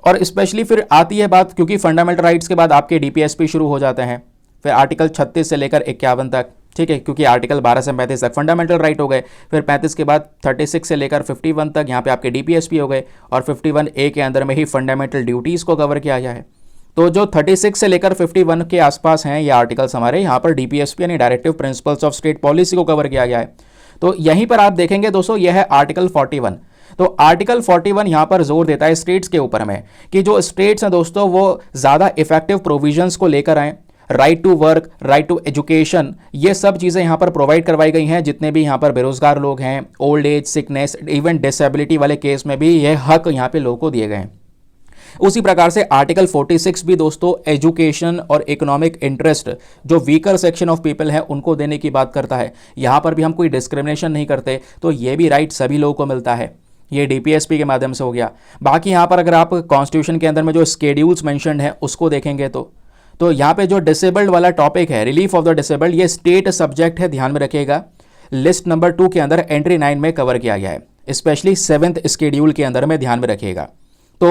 और स्पेशली फिर आती है बात, क्योंकि फंडामेंटल राइट्स के बाद आपके डीपीएसपी शुरू हो जाते हैं, फिर आर्टिकल 36 से लेकर 51 तक। ठीक है, क्योंकि आर्टिकल 12 से 35 तक फंडामेंटल राइट हो गए, फिर 35 के बाद 36 से लेकर 51 तक यहाँ पे आपके डीपीएसपी हो गए, और 51A के अंदर में ही फंडामेंटल ड्यूटीज़ को कवर किया गया है। तो जो 36 से लेकर 51 के आसपास हैं ये आर्टिकल्स हमारे, यहाँ पर डीपीएसपी यानी directive principles of state policy को कवर किया गया है। तो यहीं पर आप देखेंगे दोस्तों, यह है आर्टिकल 41। तो आर्टिकल 41 यहां पर जोर देता है स्टेट्स के ऊपर में कि जो स्टेट्स हैं दोस्तों वो ज़्यादा इफेक्टिव प्रोविजंस को लेकर आए। Right to work, right to education, ये सब चीज़ें यहां पर प्रोवाइड करवाई गई हैं। जितने भी यहां पर बेरोजगार लोग हैं, old age, sickness, even disability वाले केस में भी यह हक यहां पे लोगों को दिए गए हैं। उसी प्रकार से आर्टिकल 46 भी दोस्तों एजुकेशन और इकोनॉमिक इंटरेस्ट जो वीकर सेक्शन ऑफ पीपल है उनको देने की बात करता है। यहां पर भी हम कोई डिस्क्रिमिनेशन नहीं करते, तो ये भी राइट सभी लोगों को मिलता है। ये डीपीएसपी के माध्यम से हो गया। बाकी यहाँ पर अगर आप कॉन्स्टिट्यूशन के अंदर में जो स्केड्यूल्स मेंशन्ड है उसको देखेंगे तो यहाँ पे जो डिसेबल्ड वाला टॉपिक है, रिलीफ ऑफ द डिसेबल्ड, ये स्टेट सब्जेक्ट है, ध्यान में रखिएगा। लिस्ट नंबर 2 के अंदर एंट्री 9 में कवर किया गया है, स्पेशली 7th स्केड्यूल के अंदर में, ध्यान में रखिएगा। तो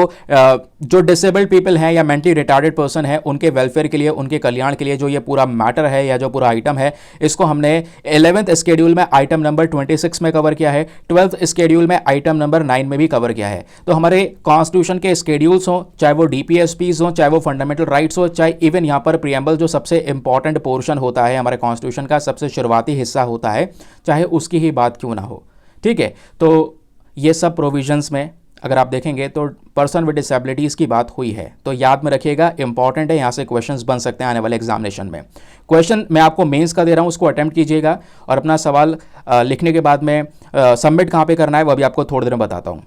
जो डिसेबल्ड पीपल हैं या मेंटली रिटार्डेड पर्सन है, उनके वेलफेयर के लिए, उनके कल्याण के लिए जो ये पूरा मैटर है या जो पूरा आइटम है, इसको हमने 11th स्केड्यूल में आइटम नंबर 26 में कवर किया है, 12th स्केड्यूल में आइटम नंबर 9 में भी कवर किया है। तो हमारे कॉन्स्टिट्यूशन के स्केड्यूल्स हों, चाहे वो डीपीएसपीज हों, चाहे वो फंडामेंटल राइट्स हो, चाहे इवन यहाँ पर प्रीएम्बल जो सबसे इंपॉर्टेंट पोर्शन होता है हमारे कॉन्स्टिट्यूशन का, सबसे शुरुआती हिस्सा होता है, चाहे उसकी ही बात क्यों ना हो। ठीक है, तो ये सब प्रोविजंस में अगर आप देखेंगे तो पर्सन विद डिसेबिलिटीज़ की बात हुई है। तो याद में रखिएगा, इंपॉर्टेंट है, यहाँ से क्वेश्चंस बन सकते हैं आने वाले एग्जामिनेशन में। क्वेश्चन मैं आपको मेंस का दे रहा हूँ, उसको अटेम्प्ट कीजिएगा और अपना सवाल लिखने के बाद में सबमिट कहाँ पे करना है वो अभी आपको थोड़ी देर में बताता हूँ।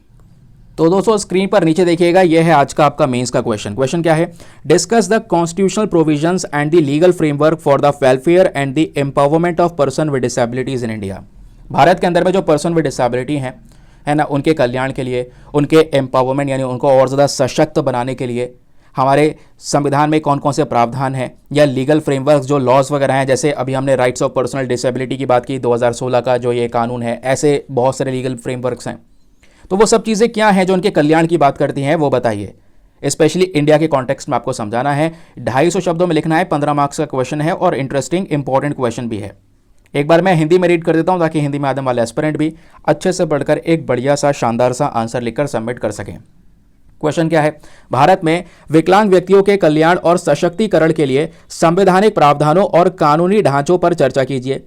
तो दोस्तों स्क्रीन पर नीचे देखिएगा, यह है आज का आपका मेंस का क्वेश्चन। क्वेश्चन क्या है, discuss the constitutional provisions and the legal framework for the welfare and the empowerment of person with disabilities in India. Bharat के अंदर में जो पर्सन विद डिसेबिलिटी हैं, है ना, उनके कल्याण के लिए, उनके एम्पावरमेंट यानी उनको और ज़्यादा सशक्त बनाने के लिए हमारे संविधान में कौन कौन से प्रावधान हैं, या लीगल फ्रेमवर्क जो लॉज वगैरह हैं, जैसे अभी हमने राइट्स ऑफ पर्सनल डिसेबिलिटी की बात की, 2016 का जो ये कानून है, ऐसे बहुत सारे लीगल फ्रेमवर्क्स हैं। तो वो सब चीज़ें क्या हैं जो उनके कल्याण की बात करती हैं, वो बताइए। स्पेशली इंडिया के कॉन्टेक्स्ट में आपको समझाना है। 250 शब्दों में लिखना है, 15 मार्क्स का क्वेश्चन है और इंटरेस्टिंग इंपॉर्टेंट क्वेश्चन भी है। एक बार मैं हिंदी में रीड कर देता हूं ताकि हिंदी माध्यम वाले एस्पिरेंट भी अच्छे से पढ़कर एक बढ़िया सा शानदार सा आंसर लिखकर सबमिट कर सकें। क्वेश्चन क्या है, भारत में विकलांग व्यक्तियों के कल्याण और सशक्तिकरण के लिए संवैधानिक प्रावधानों और कानूनी ढांचों पर चर्चा कीजिए।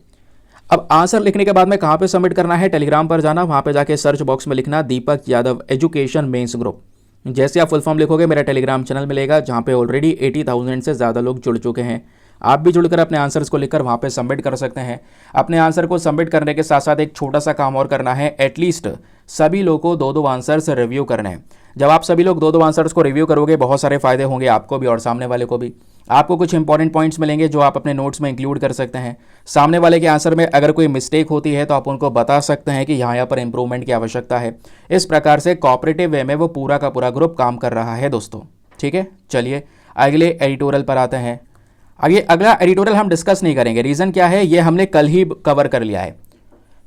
अब आंसर लिखने के बाद में कहां पे सबमिट करना है, टेलीग्राम पर जाना, वहां पे जाके सर्च बॉक्स में लिखना Deepak Yadav education mains group. जैसे आप फुल फॉर्म लिखोगे मेरा टेलीग्राम चैनल मिलेगा, जहां पे ऑलरेडी 80,000 से ज़्यादा लोग जुड़ चुके हैं। आप भी जुड़कर अपने आंसर्स को लिखकर वहाँ पे सबमिट कर सकते हैं। अपने आंसर को सबमिट करने के साथ साथ एक छोटा सा काम और करना है, एटलीस्ट सभी लोगों को 2-2 आंसर्स रिव्यू करने हैं। जब आप सभी लोग 2-2 आंसर्स को रिव्यू करोगे, बहुत सारे फायदे होंगे आपको भी और सामने वाले को भी। आपको कुछ इंपॉर्टेंट पॉइंट्स मिलेंगे जो आप अपने नोट्स में इंक्लूड कर सकते हैं। सामने वाले के आंसर में अगर कोई मिस्टेक होती है तो आप उनको बता सकते हैं कि यहाँ पर इंप्रूवमेंट की आवश्यकता है। इस प्रकार से कोऑपरेटिव वे में वो पूरा का पूरा ग्रुप काम कर रहा है दोस्तों। ठीक है, चलिए अगले एडिटोरियल पर आते हैं। आगे अगला एडिटोरियल हम डिस्कस नहीं करेंगे, रीज़न क्या है, ये हमने कल ही कवर कर लिया है।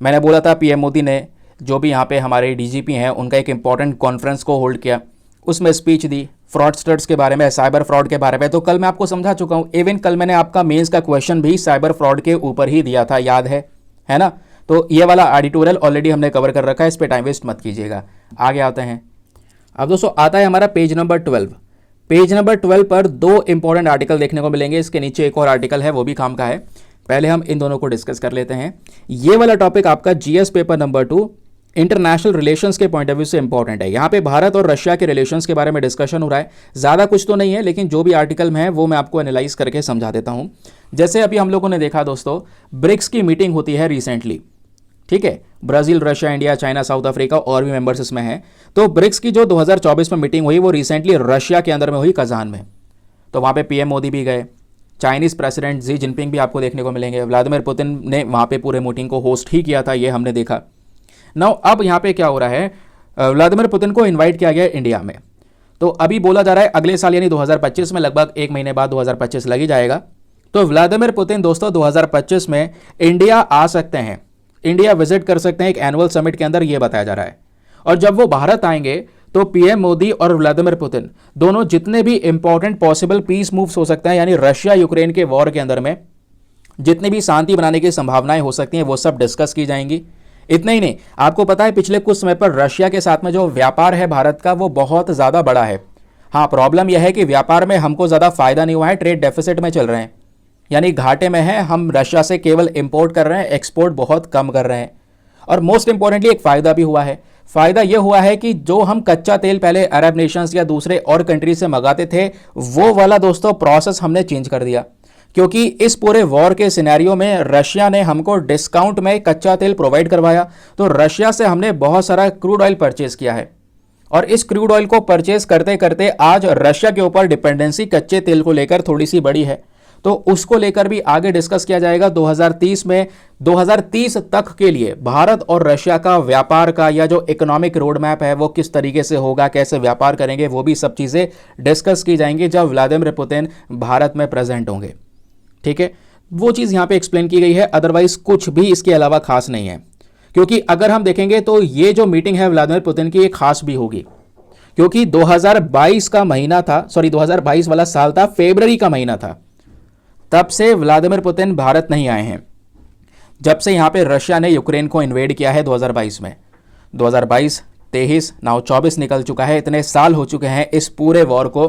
मैंने बोला था पीएम मोदी ने जो भी यहाँ पे हमारे डीजीपी हैं उनका एक इंपॉर्टेंट कॉन्फ्रेंस को होल्ड किया, उसमें स्पीच दी फ्रॉडस्टर्स के बारे में, साइबर फ्रॉड के बारे में। तो कल मैं आपको समझा चुका हूँ, इवन कल मैंने आपका मेंस का क्वेश्चन भी साइबर फ्रॉड के ऊपर ही दिया था, याद है ना। तो ये वाला एडिटोरियल ऑलरेडी हमने कवर कर रखा है, इस पर टाइम वेस्ट मत कीजिएगा। आगे आते हैं। अब दोस्तों आता है हमारा पेज नंबर 12। पेज नंबर 12 पर दो इंपॉर्टेंट आर्टिकल देखने को मिलेंगे, इसके नीचे एक और आर्टिकल है वो भी काम का है। पहले हम इन दोनों को डिस्कस कर लेते हैं। ये वाला टॉपिक आपका GS paper number 2 international relations के पॉइंट ऑफ व्यू से इंपॉर्टेंट है। यहाँ पे भारत और रशिया के रिलेशंस के बारे में डिस्कशन हो रहा है। ज़्यादा कुछ तो नहीं है, लेकिन जो भी आर्टिकल में है वो मैं आपको एनालाइज करके समझा देता हूँ। जैसे अभी हम लोगों ने देखा दोस्तों, ब्रिक्स की मीटिंग होती है रिसेंटली, ठीक है। Brazil, Russia, India, China, south Africa और भी मेंबर्स इसमें हैं। तो ब्रिक्स की जो 2024 में मीटिंग हुई वो रिसेंटली रशिया के अंदर में हुई, कजान में। तो वहाँ पे पीएम मोदी भी गए, चाइनीज़ प्रेसिडेंट जी जिनपिंग भी आपको देखने को मिलेंगे, व्लादिमीर पुतिन ने वहाँ पे पूरे मीटिंग को होस्ट ही किया था, ये हमने देखा। नाउ अब यहाँ पे क्या हो रहा है, व्लादिमीर पुतिन को इनवाइट किया गया इंडिया में। तो अभी बोला जा रहा है अगले साल यानी 2025 में, लगभग एक महीने बाद 2025 लग ही जाएगा। तो व्लादिमीर पुतिन दोस्तों 2025 में इंडिया आ सकते हैं, इंडिया विजिट कर सकते हैं एक एनुअल समिट के अंदर, ये बताया जा रहा है। और जब वो भारत आएंगे तो पीएम मोदी और व्लादिमीर पुतिन दोनों जितने भी इंपॉर्टेंट पॉसिबल पीस मूव्स हो सकते हैं, यानी रशिया यूक्रेन के वॉर के अंदर में जितनी भी शांति बनाने की संभावनाएं हो सकती हैं वो सब डिस्कस की जाएंगी। इतना ही नहीं, आपको पता है पिछले कुछ समय पर रशिया के साथ में जो व्यापार है भारत का वो बहुत ज़्यादा बड़ा है। हाँ, प्रॉब्लम यह है कि व्यापार में हमको ज़्यादा फायदा नहीं हुआ है, ट्रेड डेफिसिट में चल रहे हैं, यानी घाटे में है। हम रशिया से केवल इंपोर्ट कर रहे हैं, एक्सपोर्ट बहुत कम कर रहे हैं। और मोस्ट इंपॉर्टेंटली एक फ़ायदा भी हुआ है। फ़ायदा यह हुआ है कि जो हम कच्चा तेल पहले अरब नेशंस या दूसरे और कंट्री से मंगाते थे वो वाला दोस्तों प्रोसेस हमने चेंज कर दिया, क्योंकि इस पूरे वॉर के सिनेरियो में रशिया ने हमको डिस्काउंट में कच्चा तेल प्रोवाइड करवाया। तो रशिया से हमने बहुत सारा क्रूड ऑयल परचेज किया है, और इस क्रूड ऑयल को परचेज करते करते आज रशिया के ऊपर डिपेंडेंसी कच्चे तेल को लेकर थोड़ी सी बड़ी है। तो उसको लेकर भी आगे डिस्कस किया जाएगा 2030 में। 2030 तक के लिए भारत और रशिया का व्यापार का या जो इकोनॉमिक रोड मैप है वो किस तरीके से होगा, कैसे व्यापार करेंगे, वो भी सब चीज़ें डिस्कस की जाएंगी जब व्लादिमीर पुतिन भारत में प्रेजेंट होंगे, ठीक है। वो चीज़ यहाँ पे एक्सप्लेन की गई है, अदरवाइज कुछ भी इसके अलावा खास नहीं है। क्योंकि अगर हम देखेंगे तो ये जो मीटिंग है व्लादिमीर पुतिन की, ये खास भी होगी, क्योंकि 2022 का महीना था, 2022 वाला साल था, फरवरी का महीना था, तब से व्लादिमीर पुतिन भारत नहीं आए हैं, जब से यहाँ पे रशिया ने यूक्रेन को इन्वेड किया है 2022 में। 2022, 23, नाउ 24 निकल चुका है, इतने साल हो चुके हैं इस पूरे वॉर को।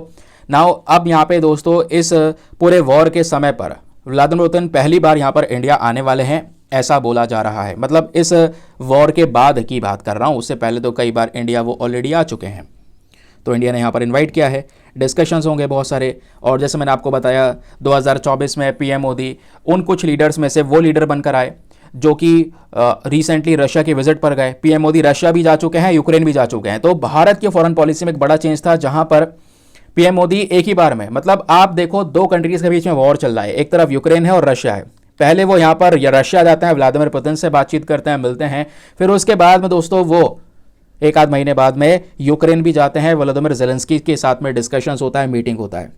नाउ अब यहाँ पे दोस्तों इस पूरे वॉर के समय पर व्लादिमीर पुतिन पहली बार यहाँ पर इंडिया आने वाले हैं, ऐसा बोला जा रहा है। मतलब इस वॉर के बाद की बात कर रहा हूँ, उससे पहले तो कई बार इंडिया वो ऑलरेडी आ चुके हैं। तो इंडिया ने यहाँ पर इनवाइट किया है, डिस्कशंस होंगे बहुत सारे। और जैसे मैंने आपको बताया 2024 में पीएम मोदी उन कुछ लीडर्स में से वो लीडर बनकर आए जो कि रिसेंटली रशिया के विजिट पर गए। पीएम मोदी रशिया भी जा चुके हैं, यूक्रेन भी जा चुके हैं। तो भारत की फॉरेन पॉलिसी में एक बड़ा चेंज था, जहां पर पीएम मोदी एक ही बार में, मतलब आप देखो दो कंट्रीज के बीच में वॉर चल रहा है, एक तरफ यूक्रेन है और रशिया है। पहले वो यहाँ पर रशिया जाते हैं, व्लादिमीर पुतिन से बातचीत करते हैं, मिलते हैं, फिर उसके बाद में दोस्तों वो एक आध महीने बाद में यूक्रेन भी जाते हैं, व्लादिमीर ज़ेलेंस्की के साथ में डिस्कशंस होता है, मीटिंग होता है,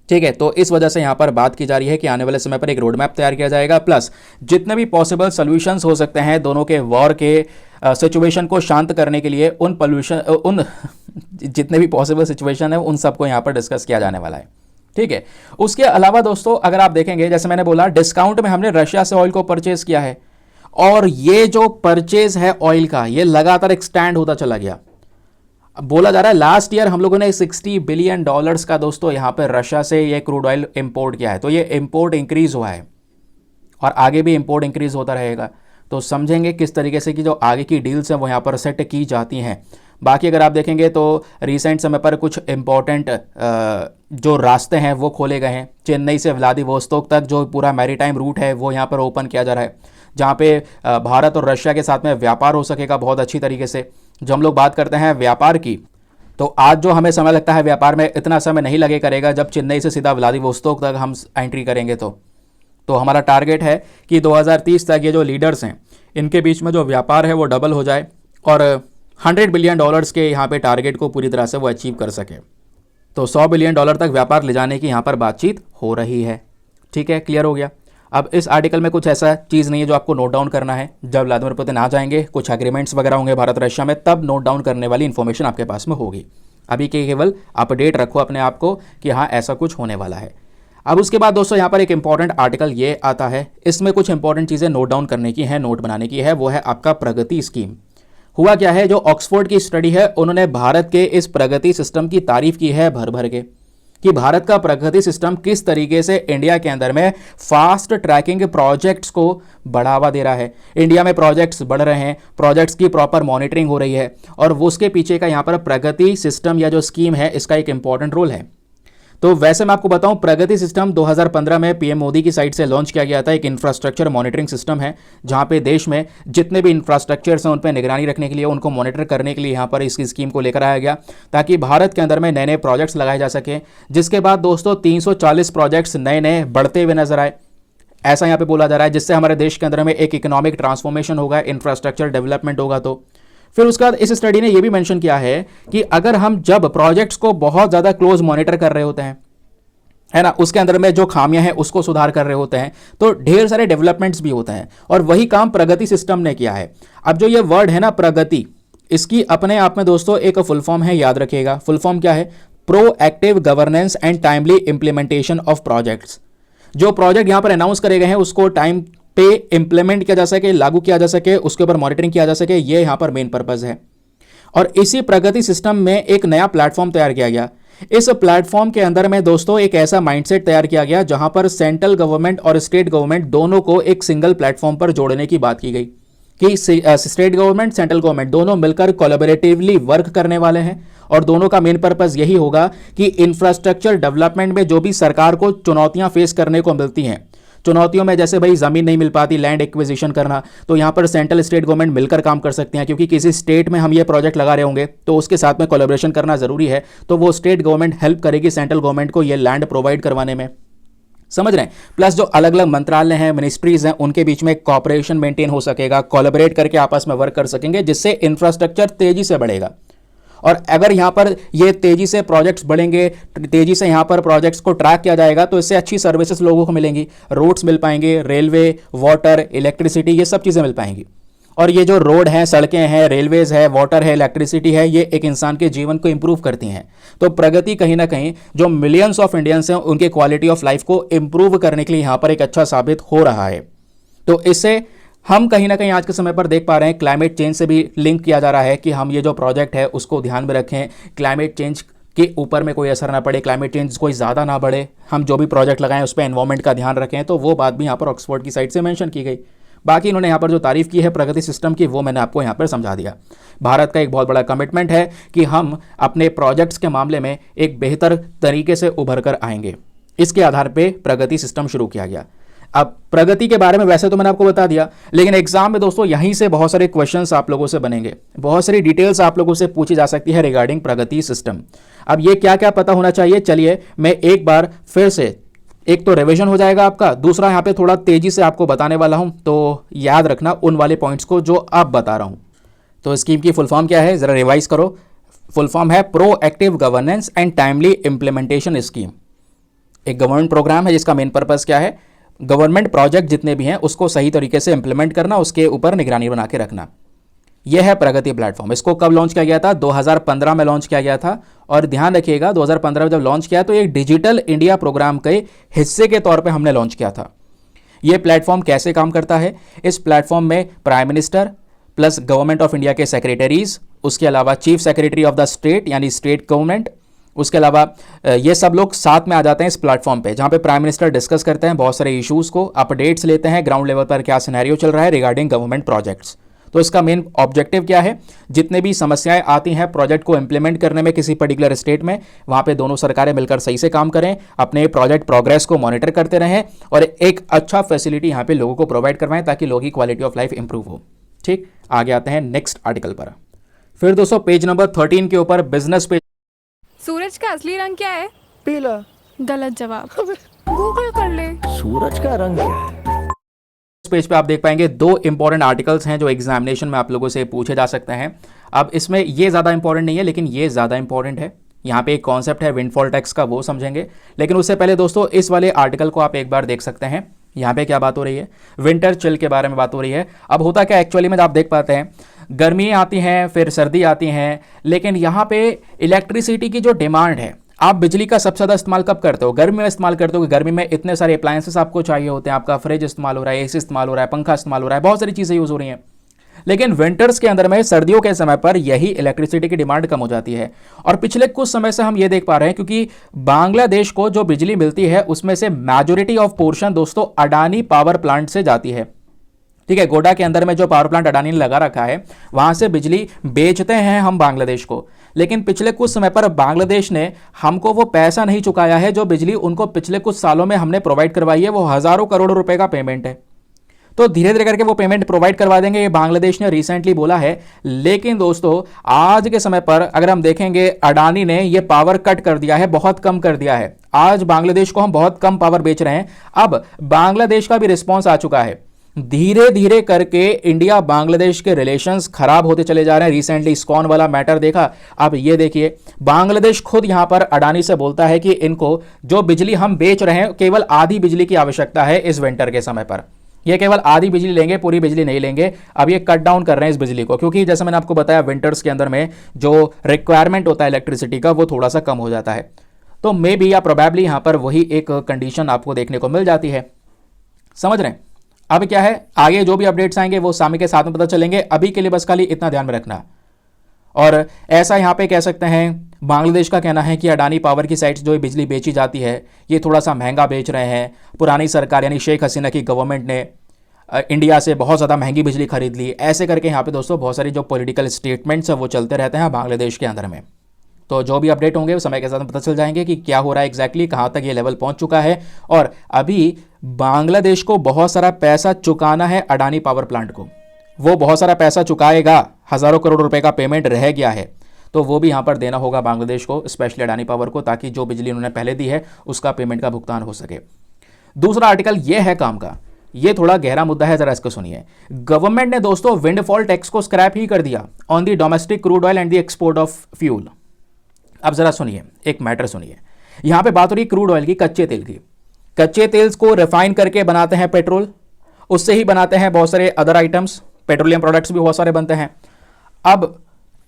ठीक है। तो इस वजह से यहाँ पर बात की जा रही है कि आने वाले समय पर एक रोड मैप तैयार किया जाएगा, प्लस जितने भी पॉसिबल सॉल्यूशंस हो सकते हैं दोनों के वॉर के सिचुएशन को शांत करने के लिए, उन जितने भी पॉसिबल सिचुएशन है उन सबको यहाँ पर डिस्कस किया जाने वाला है, ठीक है। उसके अलावा दोस्तों अगर आप देखेंगे, जैसे मैंने बोला डिस्काउंट में हमने रशिया से ऑयल को परचेज किया है, और ये जो परचेज है ऑयल का ये लगातार एक्सटेंड होता चला गया। बोला जा रहा है लास्ट ईयर हम लोगों ने $60 बिलियन का दोस्तों यहाँ पे रशिया से ये क्रूड ऑयल इंपोर्ट किया है। तो ये इंपोर्ट इंक्रीज हुआ है और आगे भी इंपोर्ट इंक्रीज होता रहेगा। तो समझेंगे किस तरीके से कि जो आगे की डील्स हैं वो यहाँ पर सेट की जाती हैं। बाकी अगर आप देखेंगे तो रिसेंट समय पर कुछ इंपॉर्टेंट जो रास्ते हैं वो खोले गए हैं। चेन्नई से व्लादिवोस्तोक तक जो पूरा मैरीटाइम रूट है वो यहाँ पर ओपन किया जा रहा है, जहाँ पे भारत और रशिया के साथ में व्यापार हो सकेगा बहुत अच्छी तरीके से। जब हम लोग बात करते हैं व्यापार की, तो आज जो हमें समय लगता है व्यापार में, इतना समय नहीं लगे करेगा जब चेन्नई से सीधा व्लादिवोस्तोक तक हम एंट्री करेंगे। तो हमारा टारगेट है कि 2030 तक ये जो लीडर्स हैं इनके बीच में जो व्यापार है वो डबल हो जाए और $100 बिलियन के यहाँ पे टारगेट को पूरी तरह से वो अचीव कर सके। तो $100 बिलियन तक व्यापार ले जाने की यहाँ पर बातचीत हो रही है, ठीक है, क्लियर हो गया। अब इस आर्टिकल में कुछ ऐसा चीज़ नहीं है जो आपको नोट डाउन करना है। जब व्लादिमीर पुतिन आ जाएंगे, कुछ एग्रीमेंट्स वगैरह होंगे भारत रशिया में, तब नोट डाउन करने वाली इन्फॉर्मेशन आपके पास में होगी। अभी के केवल अपडेट रखो अपने आप को कि हाँ ऐसा कुछ होने वाला है। अब उसके बाद दोस्तों यहाँ पर एक इंपॉर्टेंट आर्टिकल ये आता है, इसमें कुछ इंपॉर्टेंट चीज़ें नोट डाउन करने की है, नोट बनाने की है। वो है आपका प्रगति स्कीम। हुआ क्या है, जो ऑक्सफोर्ड की स्टडी है उन्होंने भारत के इस प्रगति सिस्टम की तारीफ की है भर भर के, कि भारत का प्रगति सिस्टम किस तरीके से इंडिया के अंदर में फास्ट ट्रैकिंग प्रोजेक्ट्स को बढ़ावा दे रहा है। इंडिया में प्रोजेक्ट्स बढ़ रहे हैं, प्रोजेक्ट्स की प्रॉपर मॉनिटरिंग हो रही है, और वो उसके पीछे का यहाँ पर प्रगति सिस्टम या जो स्कीम है इसका एक इंपॉर्टेंट रोल है। तो वैसे मैं आपको बताऊं, प्रगति सिस्टम 2015 में पीएम मोदी की साइड से लॉन्च किया गया था। एक इंफ्रास्ट्रक्चर मॉनिटरिंग सिस्टम है जहां पे देश में जितने भी इंफ्रास्ट्रक्चर्स हैं उन पर निगरानी रखने के लिए, उनको मॉनिटर करने के लिए यहां पर इस स्कीम को लेकर आया गया, ताकि भारत के अंदर में नए नए प्रोजेक्ट्स लगाए जा सके। जिसके बाद दोस्तों 340 प्रोजेक्ट्स नए नए बढ़ते हुए नजर आए, ऐसा यहाँ पे बोला जा रहा है, जिससे हमारे देश के अंदर में एक इकोनॉमिक ट्रांसफॉर्मेशन होगा, इंफ्रास्ट्रक्चर डेवलपमेंट होगा। तो फिर उसके बाद इस स्टडी ने यह भी मेंशन किया है कि अगर हम जब प्रोजेक्ट्स को बहुत ज़्यादा क्लोज मॉनिटर कर रहे होते हैं, है ना, उसके अंदर में जो खामियां हैं उसको सुधार कर रहे होते हैं, तो ढेर सारे डेवलपमेंट्स भी होते हैं, और वही काम प्रगति सिस्टम ने किया है। अब जो ये वर्ड है ना प्रगति, इसकी अपने आप में दोस्तों एक फुल फॉर्म है, याद रखिएगा। फुल फॉर्म क्या है? Proactive governance and timely implementation of projects. जो प्रोजेक्ट यहां पर अनाउंस करे गए हैं उसको टाइम पे इंप्लीमेंट किया जा सके, लागू किया जा सके, उसके ऊपर मॉनिटरिंग किया जा सके, ये यहां पर मेन पर्पज है। और इसी प्रगति सिस्टम में एक नया प्लेटफॉर्म तैयार किया गया। इस प्लेटफॉर्म के अंदर में दोस्तों एक ऐसा माइंडसेट तैयार किया गया जहां पर सेंट्रल गवर्नमेंट और स्टेट गवर्नमेंट दोनों को एक सिंगल प्लेटफॉर्म पर जोड़ने की बात की गई, कि स्टेट गवर्नमेंट सेंट्रल गवर्नमेंट दोनों मिलकर कोलैबोरेटिवली वर्क करने वाले हैं, और दोनों का मेन पर्पस यही होगा कि इंफ्रास्ट्रक्चर डेवलपमेंट में जो भी सरकार को चुनौतियां फेस करने को मिलती हैं, चुनौतियों में जैसे भाई जमीन नहीं मिल पाती, लैंड एक्विजिशन करना, तो यहां पर सेंट्रल स्टेट गवर्नमेंट मिलकर काम कर सकते हैं, क्योंकि किसी स्टेट में हम ये प्रोजेक्ट लगा रहे होंगे तो उसके साथ में कोलैबोरेशन करना जरूरी है। तो वो स्टेट गवर्नमेंट हेल्प करेगी सेंट्रल गवर्नमेंट को ये लैंड प्रोवाइड करवाने में, समझ रहे हैं। प्लस जो अलग अलग मंत्रालय हैं, मिनिस्ट्रीज हैं, उनके बीच में कॉपरेशन मेंटेन हो सकेगा, कोलैबोरेट करके आपस में वर्क कर सकेंगे, जिससे इंफ्रास्ट्रक्चर तेजी से बढ़ेगा। और अगर यहां पर ये तेजी से प्रोजेक्ट्स बढ़ेंगे, तेजी से यहां पर प्रोजेक्ट्स को ट्रैक किया जाएगा, तो इससे अच्छी सर्विसेज लोगों को मिलेंगी, रोड्स मिल पाएंगे, रेलवे, वाटर, इलेक्ट्रिसिटी, ये सब चीज़ें मिल पाएंगी। और ये जो रोड हैं, सड़कें हैं, रेलवेज है, वाटर है, इलेक्ट्रिसिटी है, ये एक इंसान के जीवन को इंप्रूव करती हैं। तो प्रगति कहीं ना कहीं जो मिलियंस ऑफ इंडियंस हैं उनके क्वालिटी ऑफ लाइफ को इंप्रूव करने के लिए यहाँ पर एक अच्छा साबित हो रहा है। तो इससे हम कहीं ना कहीं आज के समय पर देख पा रहे हैं, क्लाइमेट चेंज से भी लिंक किया जा रहा है कि हम ये जो प्रोजेक्ट है उसको ध्यान में रखें, क्लाइमेट चेंज के ऊपर में कोई असर ना पड़े, क्लाइमेट चेंज कोई ज़्यादा ना बढ़े, हम जो भी प्रोजेक्ट लगाएं उस पर एनवायरमेंट का ध्यान रखें। तो वो बात भी यहाँ पर ऑक्सफोर्ड की साइड से मेंशन की गई। बाकी इन्होंने यहाँ पर जो तारीफ की है प्रगति सिस्टम की, वो मैंने आपको यहाँ पर समझा दिया। भारत का एक बहुत बड़ा कमिटमेंट है कि हम अपने प्रोजेक्ट्स के मामले में एक बेहतर तरीके से उभर कर आएंगे। इसके आधार पर प्रगति सिस्टम शुरू किया गया। अब प्रगति के बारे में वैसे तो मैंने आपको बता दिया, लेकिन एग्जाम में दोस्तों यहीं से बहुत सारे क्वेश्चंस आप लोगों से बनेंगे, बहुत सारी डिटेल्स आप लोगों से पूछी जा सकती है रिगार्डिंग प्रगति सिस्टम। अब ये क्या क्या पता होना चाहिए, चलिए मैं एक बार फिर से, एक तो रिवीजन हो जाएगा आपका, दूसरा यहाँ पे थोड़ा तेजी से आपको बताने वाला हूँ, तो याद रखना उन वाले पॉइंट्स को जो आप बता रहा हूँ। तो स्कीम की फुल फॉर्म क्या है, जरा रिवाइज करो। फुल फॉर्म है proactive governance and timely implementation scheme. एक गवर्नमेंट प्रोग्राम है जिसका मेन पर्पस क्या है, गवर्नमेंट प्रोजेक्ट जितने भी हैं उसको सही तरीके से इंप्लीमेंट करना, उसके ऊपर निगरानी बना के रखना। यह है प्रगति प्लेटफॉर्म। इसको कब लॉन्च किया गया था? 2015 में लॉन्च किया गया था। और ध्यान रखिएगा 2015 में जब लॉन्च किया तो एक डिजिटल इंडिया प्रोग्राम के हिस्से के तौर पे हमने लॉन्च किया था। यह प्लेटफॉर्म कैसे काम करता है? इस प्लेटफॉर्म में prime minister plus government of India के सेक्रेटरीज, उसके अलावा chief secretary of the state यानी स्टेट गवर्नमेंट, उसके अलावा ये सब लोग साथ में आ जाते हैं इस प्लेटफॉर्म पे, जहां पे प्राइम मिनिस्टर डिस्कस करते हैं बहुत सारे इश्यूज़ को, अपडेट्स लेते हैं ग्राउंड लेवल पर क्या सिनेरियो चल रहा है रिगार्डिंग गवर्नमेंट प्रोजेक्ट्स। तो इसका मेन ऑब्जेक्टिव क्या है, जितने भी समस्याएं आती हैं प्रोजेक्ट को इंप्लीमेंट करने में किसी पर्टिकुलर स्टेट में, वहां पे दोनों सरकारें मिलकर सही से काम करें, अपने प्रोजेक्ट प्रोग्रेस को मॉनिटर करते रहें और एक अच्छा फैसिलिटी यहाँ पे लोगों को प्रोवाइड करवाएं ताकि लोगों की क्वालिटी ऑफ लाइफ इंप्रूव हो। ठीक, आगे आते हैं नेक्स्ट आर्टिकल पर। फिर दोस्तों पेज नंबर 13 के ऊपर बिजनेस पेज। सूरज का असली रंग क्या है? पीला। गलत जवाब। गूगल कर ले। सूरज का रंग क्या है? इस पेज पे आप देख पाएंगे दो इंपॉर्टेंट आर्टिकल्स हैं जो एग्जामिनेशन में आप लोगों से पूछे जा सकते हैं। अब इसमें ये ज़्यादा इंपॉर्टेंट नहीं है लेकिन ये ज़्यादा इंपॉर्टेंट है। यहाँ पे एक कॉन्सेप्ट है विंडफॉल टैक्स का, वो समझेंगे। लेकिन उससे पहले दोस्तों इस वाले आर्टिकल को आप एक बार देख सकते हैं। यहाँ पे क्या बात हो रही है, विंटर चिल के बारे में बात हो रही है। अब होता क्या एक्चुअली में, आप देख पाते हैं गर्मी आती हैं फिर सर्दी आती हैं, लेकिन यहाँ पे इलेक्ट्रिसिटी की जो डिमांड है, आप बिजली का सबसे ज़्यादा इस्तेमाल कब करते हो, गर्मी में इस्तेमाल करते हो कि गर्मी में इतने सारे अप्लायंसेस आपको चाहिए होते हैं, आपका फ्रिज इस्तेमाल हो रहा है, एसी इस्तेमाल हो रहा है, पंखा इस्तेमाल हो रहा है, बहुत सारी चीज़ें यूज़ हो रही हैं। लेकिन विंटर्स के अंदर में, सर्दियों के समय पर यही इलेक्ट्रिसिटी की डिमांड कम हो जाती है। और पिछले कुछ समय से हम ये देख पा रहे हैं, क्योंकि बांग्लादेश को जो बिजली मिलती है उसमें से मेजॉरिटी ऑफ पोर्शन दोस्तों अडानी पावर प्लांट से जाती है। ठीक है, गोडा के अंदर में जो पावर प्लांट अडानी ने लगा रखा है वहां से बिजली बेचते हैं हम बांग्लादेश को। लेकिन पिछले कुछ समय पर बांग्लादेश ने हमको वो पैसा नहीं चुकाया है जो बिजली उनको पिछले कुछ सालों में हमने प्रोवाइड करवाई है, वो हजारों करोड़ रुपए का पेमेंट है। तो धीरे धीरे करके वो पेमेंट प्रोवाइड करवा देंगे, ये बांग्लादेश ने रिसेंटली बोला है। लेकिन दोस्तों आज के समय पर अगर हम देखेंगे, अडानी ने ये पावर कट कर दिया है, बहुत कम कर दिया है। आज बांग्लादेश को हम बहुत कम पावर बेच रहे हैं। अब बांग्लादेश का भी रिस्पॉन्स आ चुका है। धीरे धीरे करके इंडिया बांग्लादेश के रिलेशंस खराब होते चले जा रहे हैं। रिसेंटली इस्कॉन वाला मैटर देखा। अब ये देखिए, बांग्लादेश खुद यहां पर अडानी से बोलता है कि इनको जो बिजली हम बेच रहे हैं, केवल आधी बिजली की आवश्यकता है इस विंटर के समय पर। ये केवल आधी बिजली लेंगे, पूरी बिजली नहीं लेंगे। अब ये कट डाउन कर रहे हैं इस बिजली को, क्योंकि जैसे मैंने आपको बताया विंटर्स के अंदर में जो रिक्वायरमेंट होता है इलेक्ट्रिसिटी का वो थोड़ा सा कम हो जाता है। तो मे बी या प्रोबेबली यहां पर वही एक कंडीशन आपको देखने को मिल जाती है। समझ रहे हैं? अब क्या है, आगे जो भी अपडेट्स आएंगे वो सामने के साथ में पता चलेंगे। अभी के लिए बस खाली इतना ध्यान में रखना। और ऐसा यहां पे कह सकते हैं, बांग्लादेश का कहना है कि अडानी पावर की साइट जो बिजली बेची जाती है ये थोड़ा सा महंगा बेच रहे हैं। पुरानी सरकार यानी शेख हसीना की गवर्नमेंट ने इंडिया से बहुत ज़्यादा महंगी बिजली खरीद ली। ऐसे करके यहाँ पे दोस्तों बहुत सारी जो पॉलिटिकल स्टेटमेंट्स है वो चलते रहते हैं बांग्लादेश के अंदर में। तो जो भी अपडेट होंगे वो समय के साथ पता चल जाएंगे कि क्या हो रहा है एग्जैक्टली, कहाँ तक ये लेवल पहुँच चुका है। और अभी बांग्लादेश को बहुत सारा पैसा चुकाना है अडानी पावर प्लांट को। वो बहुत सारा पैसा चुकाएगा, हज़ारों करोड़ रुपए का पेमेंट रह गया है, तो वो भी यहाँ पर देना होगा बांग्लादेश को, स्पेशली अडानी पावर को, ताकि जो बिजली उन्होंने पहले दी है उसका पेमेंट का भुगतान हो सके। दूसरा आर्टिकल ये है काम का, ये थोड़ा गहरा मुद्दा है, जरा इसको सुनिए। गवर्नमेंट ने दोस्तों विंडफॉल टैक्स को स्क्रैप ही कर दिया on the domestic crude oil and the export of fuel. अब जरा सुनिए, एक मैटर सुनिए। यहां पे बात हो रही क्रूड ऑयल की, कच्चे तेल की। कच्चे तेल को रिफाइन करके बनाते हैं पेट्रोल, उससे ही बनाते हैं बहुत सारे अदर आइटम्स, पेट्रोलियम प्रोडक्ट्स भी बहुत सारे बनते हैं। अब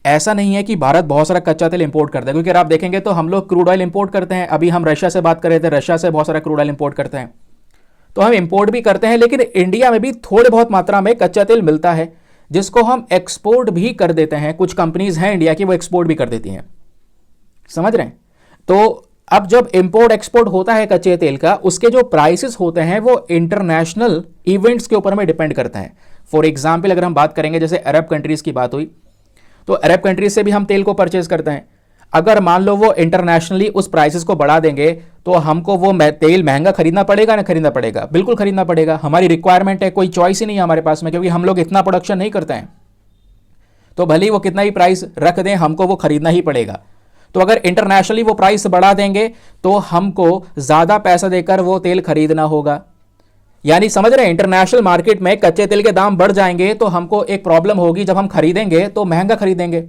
ऐसा नहीं है कि भारत बहुत सारा कच्चा तेल इंपोर्ट करता है, क्योंकि अगर आप देखेंगे तो हम लोग क्रूड ऑयल इंपोर्ट करते हैं। अभी हम रशिया से बात कर रहे थे, रशिया से बहुत सारा क्रूड ऑयल इंपोर्ट करते हैं, तो हम इंपोर्ट भी करते हैं। लेकिन इंडिया में भी थोड़े बहुत मात्रा में कच्चा तेल मिलता है, जिसको हम एक्सपोर्ट भी कर देते हैं। कुछ कंपनीज हैं इंडिया की वो एक्सपोर्ट भी कर देती हैं। समझ रहे हैं? तो अब जब इंपोर्ट एक्सपोर्ट होता है कच्चे तेल का, उसके जो प्राइसेस होते हैं वो इंटरनेशनल इवेंट्स के ऊपर में डिपेंड करते हैं। फॉर एग्जाम्पल अगर हम बात करेंगे, जैसे अरब कंट्रीज की बात हुई, तो अरब कंट्रीज से भी हम तेल को परचेज करते हैं। अगर मान लो वो इंटरनेशनली उस प्राइसेस को बढ़ा देंगे तो हमको वो तेल महंगा खरीदना पड़ेगा ना खरीदना पड़ेगा? बिल्कुल खरीदना पड़ेगा। हमारी रिक्वायरमेंट है, कोई चॉइस ही नहीं है हमारे पास में, क्योंकि हम लोग इतना प्रोडक्शन नहीं करते हैं। तो भले ही वो कितना ही प्राइस रख दें, हमको वो खरीदना ही पड़ेगा। तो अगर इंटरनेशनली वो प्राइस बढ़ा देंगे तो हमको ज्यादा पैसा देकर वो तेल खरीदना होगा। यानी समझ रहे हैं, इंटरनेशनल मार्केट में कच्चे तेल के दाम बढ़ जाएंगे तो हमको एक प्रॉब्लम होगी, जब हम खरीदेंगे तो महंगा खरीदेंगे।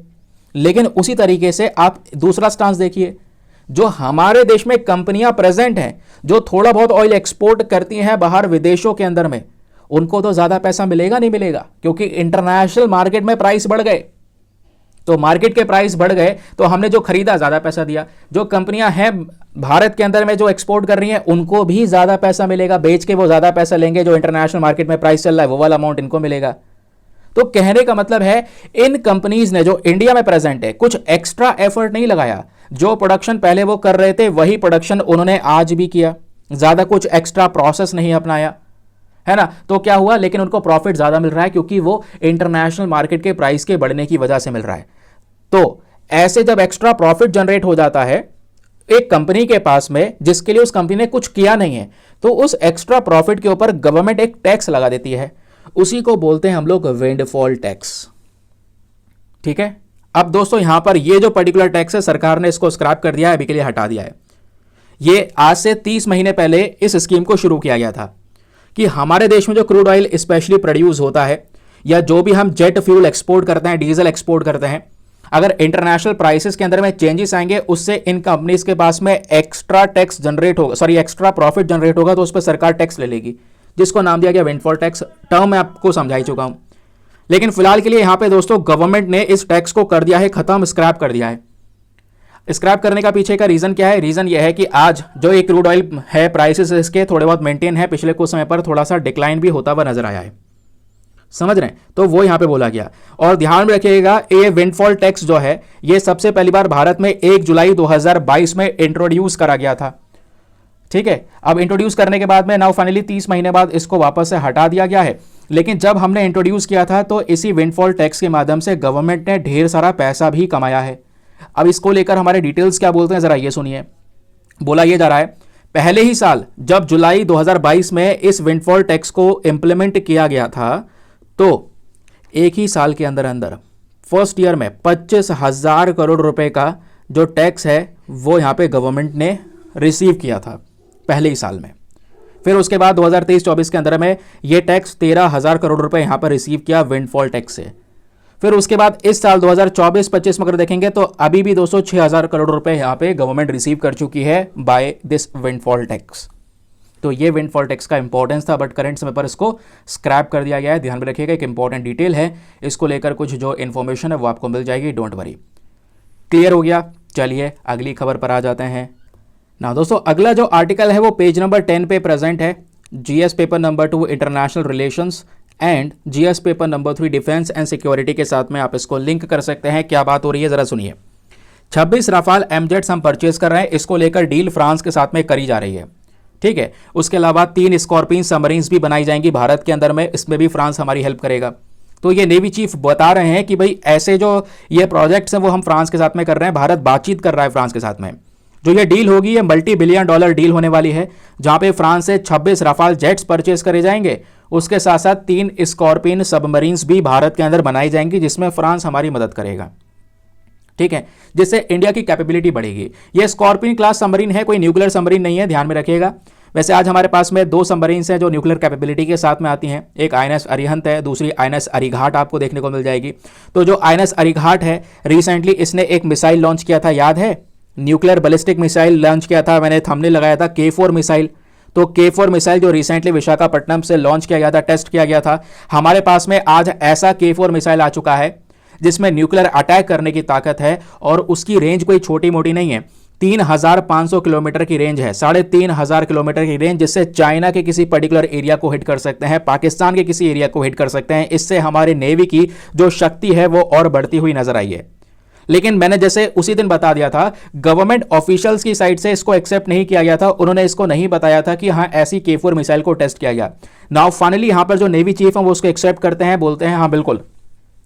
लेकिन उसी तरीके से आप दूसरा स्टांस देखिए, जो हमारे देश में कंपनियां प्रेजेंट हैं जो थोड़ा बहुत ऑयल एक्सपोर्ट करती हैं बाहर विदेशों के अंदर में, उनको तो ज्यादा पैसा मिलेगा नहीं मिलेगा, क्योंकि इंटरनेशनल मार्केट में प्राइस बढ़ गए। तो मार्केट के प्राइस बढ़ गए तो हमने जो खरीदा ज्यादा पैसा दिया। जो कंपनियां हैं भारत के अंदर में जो एक्सपोर्ट कर रही हैं उनको भी ज्यादा पैसा मिलेगा, बेच के वो ज्यादा पैसा लेंगे। जो इंटरनेशनल मार्केट में प्राइस चल रहा है वो वाला अमाउंट इनको मिलेगा। तो कहने का मतलब है, इन कंपनीज ने जो इंडिया में प्रेजेंट है कुछ एक्स्ट्रा एफर्ट नहीं लगाया। जो प्रोडक्शन पहले वो कर रहे थे वही प्रोडक्शन उन्होंने आज भी किया, ज्यादा कुछ एक्स्ट्रा प्रोसेस नहीं अपनाया, है ना। तो क्या हुआ, लेकिन उनको प्रॉफिट ज्यादा मिल रहा है, क्योंकि वो इंटरनेशनल मार्केट के प्राइस के बढ़ने की वजह से मिल रहा है। तो ऐसे जब एक्स्ट्रा प्रॉफिट जनरेट हो जाता है एक कंपनी के पास में, जिसके लिए उस कंपनी ने कुछ किया नहीं है, तो उस एक्स्ट्रा प्रॉफिट के ऊपर गवर्नमेंट एक टैक्स लगा देती है। उसी को बोलते हैं हम लोग विंडफॉल टैक्स। ठीक है। अब दोस्तों यहां पर ये जो पर्टिकुलर टैक्स है, सरकार ने इसको स्क्रैप कर दिया है, अभी के लिए हटा दिया है। ये आज से 30 महीने पहले इस स्कीम को शुरू किया गया था कि हमारे देश में जो क्रूड ऑयल स्पेशली प्रोड्यूस होता है, या जो भी हम जेट फ्यूल एक्सपोर्ट करते हैं, डीजल एक्सपोर्ट करते हैं, अगर इंटरनेशनल प्राइसेस के अंदर में चेंजेस आएंगे, उससे इन कंपनीज के पास में एक्स्ट्रा टैक्स जनरेट होगा, एक्स्ट्रा प्रॉफिट जनरेट होगा, तो उस पर सरकार टैक्स ले लेगी। जिसको नाम दिया गया विंडफॉल टैक्स। टर्म मैं आपको समझा ही चुका हूं, लेकिन फिलहाल के लिए यहां पे दोस्तों गवर्नमेंट ने इस टैक्स को कर दिया है खत्म, स्क्रैप कर दिया है। स्क्रैप करने का पीछे का रीजन क्या है? रीजन यह है कि आज जो एक क्रूड ऑयल है, प्राइसेस इसके थोड़े बहुत मेंटेन है, पिछले कुछ समय पर थोड़ा सा डिक्लाइन भी होता हुआ नजर आया है, समझ रहे हैं? तो वो यहां पे बोला गया। और ध्यान में रखिएगा, ये विंडफॉल टैक्स जो है ये सबसे पहली बार भारत में 1 जुलाई 2022 में इंट्रोड्यूस करा गया था, ठीक है। अब इंट्रोड्यूस करने के बाद में नाउ फाइनली 30 महीने बाद इसको वापस से हटा दिया गया है। लेकिन जब हमने इंट्रोड्यूस किया था तो इसी विंडफॉल टैक्स के माध्यम से गवर्नमेंट ने ढेर सारा पैसा भी कमाया है। अब इसको लेकर हमारे डिटेल्स क्या बोलते हैं जरा ये सुनिए। बोला ये जा रहा है, पहले ही साल जब जुलाई 2022 में इस विंडफॉल टैक्स को इंप्लीमेंट किया गया था तो एक ही साल के अंदर अंदर फर्स्ट ईयर में 25,000 करोड़ रुपए का जो टैक्स है वो यहां पे गवर्नमेंट ने रिसीव किया था पहले ही साल में। फिर उसके बाद 2023-24 के अंदर में ये टैक्स 13,000 करोड़ रुपए यहां पर रिसीव किया विंडफॉल टैक्स से। फिर उसके बाद इस साल 2024-25 में अगर देखेंगे तो अभी भी 6,000 करोड़ रुपए यहां पे गवर्नमेंट रिसीव कर चुकी है बाय दिस विंडफॉल टैक्स। तो ये विंडफॉल टैक्स का इंपॉर्टेंस था, बट करंट समय पर इसको स्क्रैप कर दिया गया है। ध्यान में रखिएगा, एक इंपॉर्टेंट डिटेल है, इसको लेकर कुछ जो इन्फॉर्मेशन है वो आपको मिल जाएगी, डोंट वरी। क्लियर हो गया? चलिए अगली खबर पर आ जाते हैं ना दोस्तों। अगला जो आर्टिकल है वो पेज नंबर 10 पे प्रेजेंट है। GS paper number 2 international relations and GS paper number 3 defence and security के साथ में आप इसको लिंक कर सकते हैं। क्या बात हो रही है जरा सुनिए। 26 राफाल एमजेट्स हम परचेज कर रहे हैं, इसको लेकर डील फ्रांस के साथ में करी जा रही है, ठीक है। उसके अलावा 3 स्कॉर्पियन सबमरीन्स भी बनाई जाएंगी भारत के अंदर में, इसमें भी फ्रांस हमारी हेल्प करेगा। तो ये नेवी चीफ बता रहे हैं कि भाई ऐसे जो ये प्रोजेक्ट्स हैं वो हम फ्रांस के साथ में कर रहे हैं, भारत बातचीत कर रहा है फ्रांस के साथ में। जो ये डील होगी ये मल्टी-बिलियन डॉलर डील होने वाली है, जहां पे फ्रांस से 26 राफाल जेट्स परचेज करे जाएंगे। उसके साथ साथ 3 स्कॉर्पियन सबमरीन्स भी भारत के अंदर बनाई जाएंगी, जिसमें फ्रांस हमारी मदद करेगा, ठीक है, जिससे इंडिया की कैपेबिलिटी बढ़ेगी। ये स्कॉर्पियन क्लास सबमरीन है, कोई न्यूक्लियर सबमरीन नहीं है, ध्यान में रखिएगा। वैसे आज हमारे पास में 2 सबमरीन्स हैं जो न्यूक्लियर कैपेबिलिटी के साथ में आती हैं। एक आईएनएस अरिहंत है, दूसरी आईएनएस अरिघाट आपको देखने को मिल जाएगी। तो जो आईएनएस अरिघाट है, रिसेंटली इसने एक मिसाइल लॉन्च किया था, याद है? न्यूक्लियर बैलिस्टिक मिसाइल लॉन्च किया था, मैंने थंबनेल लगाया था K4 मिसाइल। तो K4 मिसाइल जो रिसेंटली विशाखापट्टनम से लॉन्च किया गया था, टेस्ट किया गया था, हमारे पास में आज ऐसा K4 मिसाइल आ चुका है जिसमें न्यूक्लियर अटैक करने की ताकत है और उसकी रेंज कोई छोटी मोटी नहीं है। 3,500 किलोमीटर की रेंज है, 3,500 किलोमीटर की रेंज, जिससे चाइना के किसी पर्टिकुलर एरिया को हिट कर सकते हैं, पाकिस्तान के किसी एरिया को हिट कर सकते हैं। इससे हमारे नेवी की जो शक्ति है वो और बढ़ती हुई नजर आई है। लेकिन मैंने जैसे उसी दिन बता दिया था, गवर्नमेंट ऑफिशियल्स की साइड से इसको एक्सेप्ट नहीं किया गया था, उन्होंने इसको नहीं बताया था कि हाँ ऐसी K4 मिसाइल को टेस्ट किया गया। नाउ फाइनली यहां पर जो नेवी चीफ है वो उसको एक्सेप्ट करते हैं, बोलते हैं हाँ बिल्कुल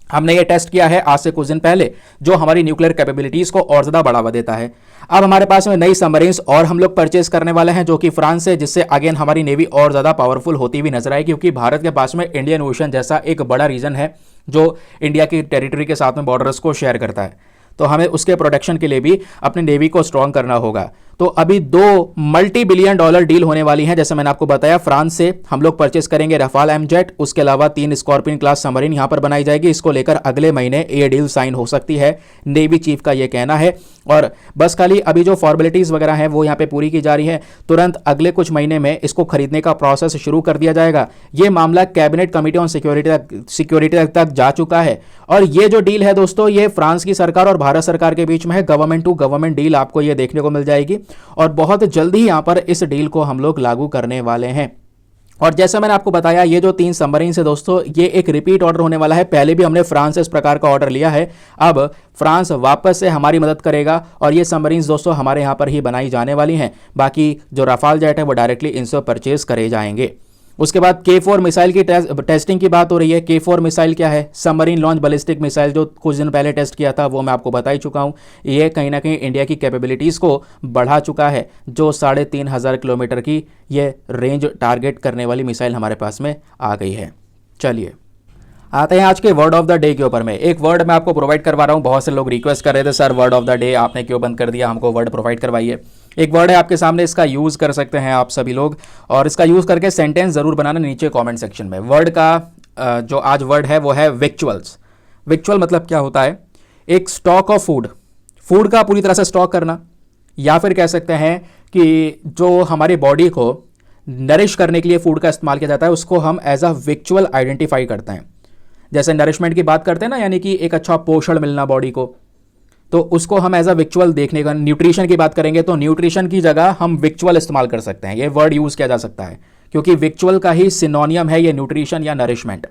हमने ये टेस्ट किया है आज से कुछ दिन पहले, जो हमारी न्यूक्लियर कैपेबिलिटीज को और ज्यादा बढ़ावा देता है। अब हमारे पास में नई सबमरीन्स और हम लोग परचेज करने वाले हैं जो कि फ्रांस से, जिससे अगेन हमारी नेवी और ज्यादा पावरफुल होती हुई नजर आए, क्योंकि भारत के पास में इंडियन ओशन जैसा एक बड़ा रीजन है जो इंडिया की टेरिटरी के साथ में बॉर्डर्स को शेयर करता है। तो हमें उसके प्रोटेक्शन के लिए भी अपने नेवी को स्ट्रॉन्ग करना होगा। तो अभी 2 मल्टी-बिलियन डॉलर डील होने वाली है, जैसे मैंने आपको बताया। फ्रांस से हम लोग परचेस करेंगे राफाल एमजेट, उसके अलावा 3 स्कॉर्पियन क्लास सबमरीन यहां पर बनाई जाएगी। इसको लेकर अगले महीने ये डील साइन हो सकती है, नेवी चीफ का यह कहना है। और बस खाली अभी जो फॉर्मेलिटीज वगैरह हैं वो यहाँ पे पूरी की जा रही है, तुरंत अगले कुछ महीने में इसको खरीदने का प्रोसेस शुरू कर दिया जाएगा। ये मामला कैबिनेट कमेटी ऑन सिक्योरिटी तक जा चुका है। और ये जो डील है दोस्तों, ये फ्रांस की सरकार और भारत सरकार के बीच में है, गवर्नमेंट टू गवर्नमेंट डील आपको ये देखने को मिल जाएगी। और बहुत जल्दी ही यहां पर इस डील को हम लोग लागू करने वाले हैं। और जैसा मैंने आपको बताया, ये जो 3 सबमरीन है दोस्तों, ये एक रिपीट ऑर्डर होने वाला है। पहले भी हमने फ्रांस से इस प्रकार का ऑर्डर लिया है, अब फ्रांस वापस से हमारी मदद करेगा और ये सबमरीन दोस्तों हमारे यहां पर ही बनाई जाने वाली हैं। बाकी जो राफाल जेट है वो डायरेक्टली इनसे परचेज करे जाएंगे। उसके बाद K4 मिसाइल की टेस्टिंग की बात हो रही है। K4 मिसाइल क्या है? सबमरीन लॉन्च बैलिस्टिक मिसाइल, जो कुछ दिन पहले टेस्ट किया था वो मैं आपको बता ही चुका हूं। ये कहीं ना कहीं इंडिया की कैपेबिलिटीज़ को बढ़ा चुका है, जो 3,500 किलोमीटर की ये रेंज टारगेट करने वाली मिसाइल हमारे पास में आ गई है। चलिए आते हैं आज के वर्ड ऑफ द डे के ऊपर में। एक वर्ड मैं आपको प्रोवाइड करवा रहा हूं, बहुत से लोग रिक्वेस्ट कर रहे थे sir word of the day आपने क्यों बंद कर दिया, हमको वर्ड प्रोवाइड करवाइए। एक वर्ड है आपके सामने, इसका यूज़ कर सकते हैं आप सभी लोग, और इसका यूज़ करके सेंटेंस ज़रूर बनाना नीचे कमेंट सेक्शन में। वर्ड का जो आज वर्ड है वो है विक्चुअल्स। विक्चुअल मतलब क्या होता है? एक स्टॉक ऑफ फूड का पूरी तरह से स्टॉक करना, या फिर कह सकते हैं कि जो हमारी बॉडी को नरिश करने के लिए फूड का इस्तेमाल किया जाता है उसको हम एज अ विक्चुअल आइडेंटिफाई करते हैं। जैसे नरिशमेंट की बात करते हैं ना, यानी कि एक अच्छा पोषण मिलना बॉडी को, तो उसको हम एज अ विक्चुअल देखने का। न्यूट्रिशन की बात करेंगे तो न्यूट्रिशन की जगह हम विक्चुअल इस्तेमाल कर सकते हैं, ये वर्ड यूज किया जा सकता है क्योंकि विक्चुअल का ही सिनोनियम है ये न्यूट्रिशन या नरिशमेंट।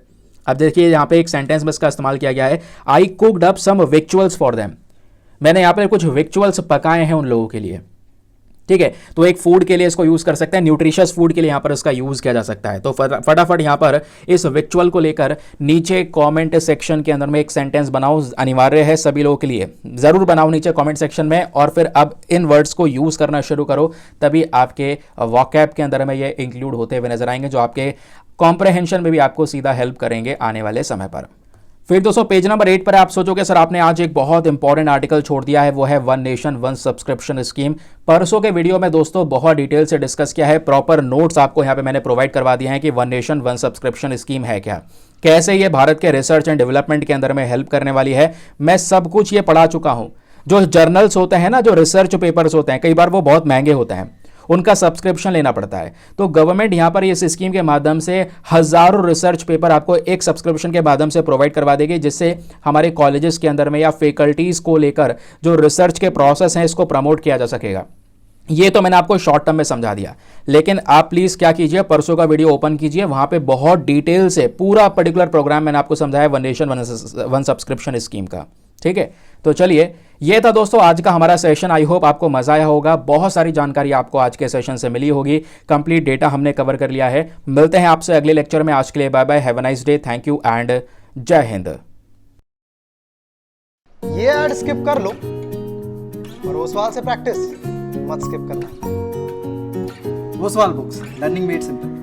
अब देखिए यहाँ पे एक सेंटेंस में इसका इस्तेमाल किया गया है, I cooked up some victuals for them. मैंने यहाँ पे कुछ विक्चुअल्स पकाए हैं उन लोगों के लिए, ठीक है। तो एक फूड के लिए इसको यूज कर सकते हैं, न्यूट्रिशियस फूड के लिए यहाँ पर इसका यूज किया जा सकता है। तो फटाफट यहाँ पर इस विक्चुअल को लेकर नीचे कमेंट सेक्शन के अंदर में एक सेंटेंस बनाओ, अनिवार्य है सभी लोगों के लिए, जरूर बनाओ नीचे कमेंट सेक्शन में। और फिर अब इन वर्ड्स को यूज करना शुरू करो, तभी आपके वॉकैब के अंदर में ये इंक्लूड होते हुए नजर आएंगे, जो आपके कॉम्प्रहेंशन में भी आपको सीधा हेल्प करेंगे आने वाले समय पर। फिर दोस्तों पेज नंबर 8 पर आप सोचोगे सर आपने आज एक बहुत इंपॉर्टेंट आर्टिकल छोड़ दिया है, वो है one nation one subscription scheme. परसों के वीडियो में दोस्तों बहुत डिटेल से डिस्कस किया है, प्रॉपर नोट्स आपको यहाँ पे मैंने प्रोवाइड करवा दिए हैं कि one nation one subscription scheme है क्या, कैसे ये भारत के रिसर्च एंड डेवलपमेंट के अंदर में हेल्प करने वाली है। मैं सब कुछ ये पढ़ा चुका हूँ। जो जर्नल्स होते हैं ना, जो रिसर्च पेपर्स होते हैं, कई बार वो बहुत महंगे होते हैं, उनका सब्सक्रिप्शन लेना पड़ता है। तो गवर्नमेंट यहाँ पर इस स्कीम के माध्यम से हजारों रिसर्च पेपर आपको एक सब्सक्रिप्शन के माध्यम से प्रोवाइड करवा देगी, जिससे हमारे कॉलेजेस के अंदर में या फैकल्टीज को लेकर जो रिसर्च के प्रोसेस हैं इसको प्रमोट किया जा सकेगा। ये तो मैंने आपको शॉर्ट टर्म में समझा दिया, लेकिन आप प्लीज क्या कीजिए, परसों का वीडियो ओपन कीजिए, वहां पे बहुत डिटेल से पूरा पर्टिकुलर प्रोग्राम मैंने आपको समझाया one nation one subscription scheme का, ठीक है। तो चलिए, ये था दोस्तों आज का हमारा सेशन। आई होप आपको मजा आया होगा, बहुत सारी जानकारी आपको आज के सेशन से मिली होगी, कंप्लीट डेटा हमने कवर कर लिया है। मिलते हैं आपसे अगले लेक्चर में, आज के लिए bye bye, have a nice day, thank you and जय हिंद। ये ऐड स्किप कर लो और वो सवाल से प्रैक्टिस मत स्किप करना। वो सवाल बुक्स लर्निंग मेड सिंपल।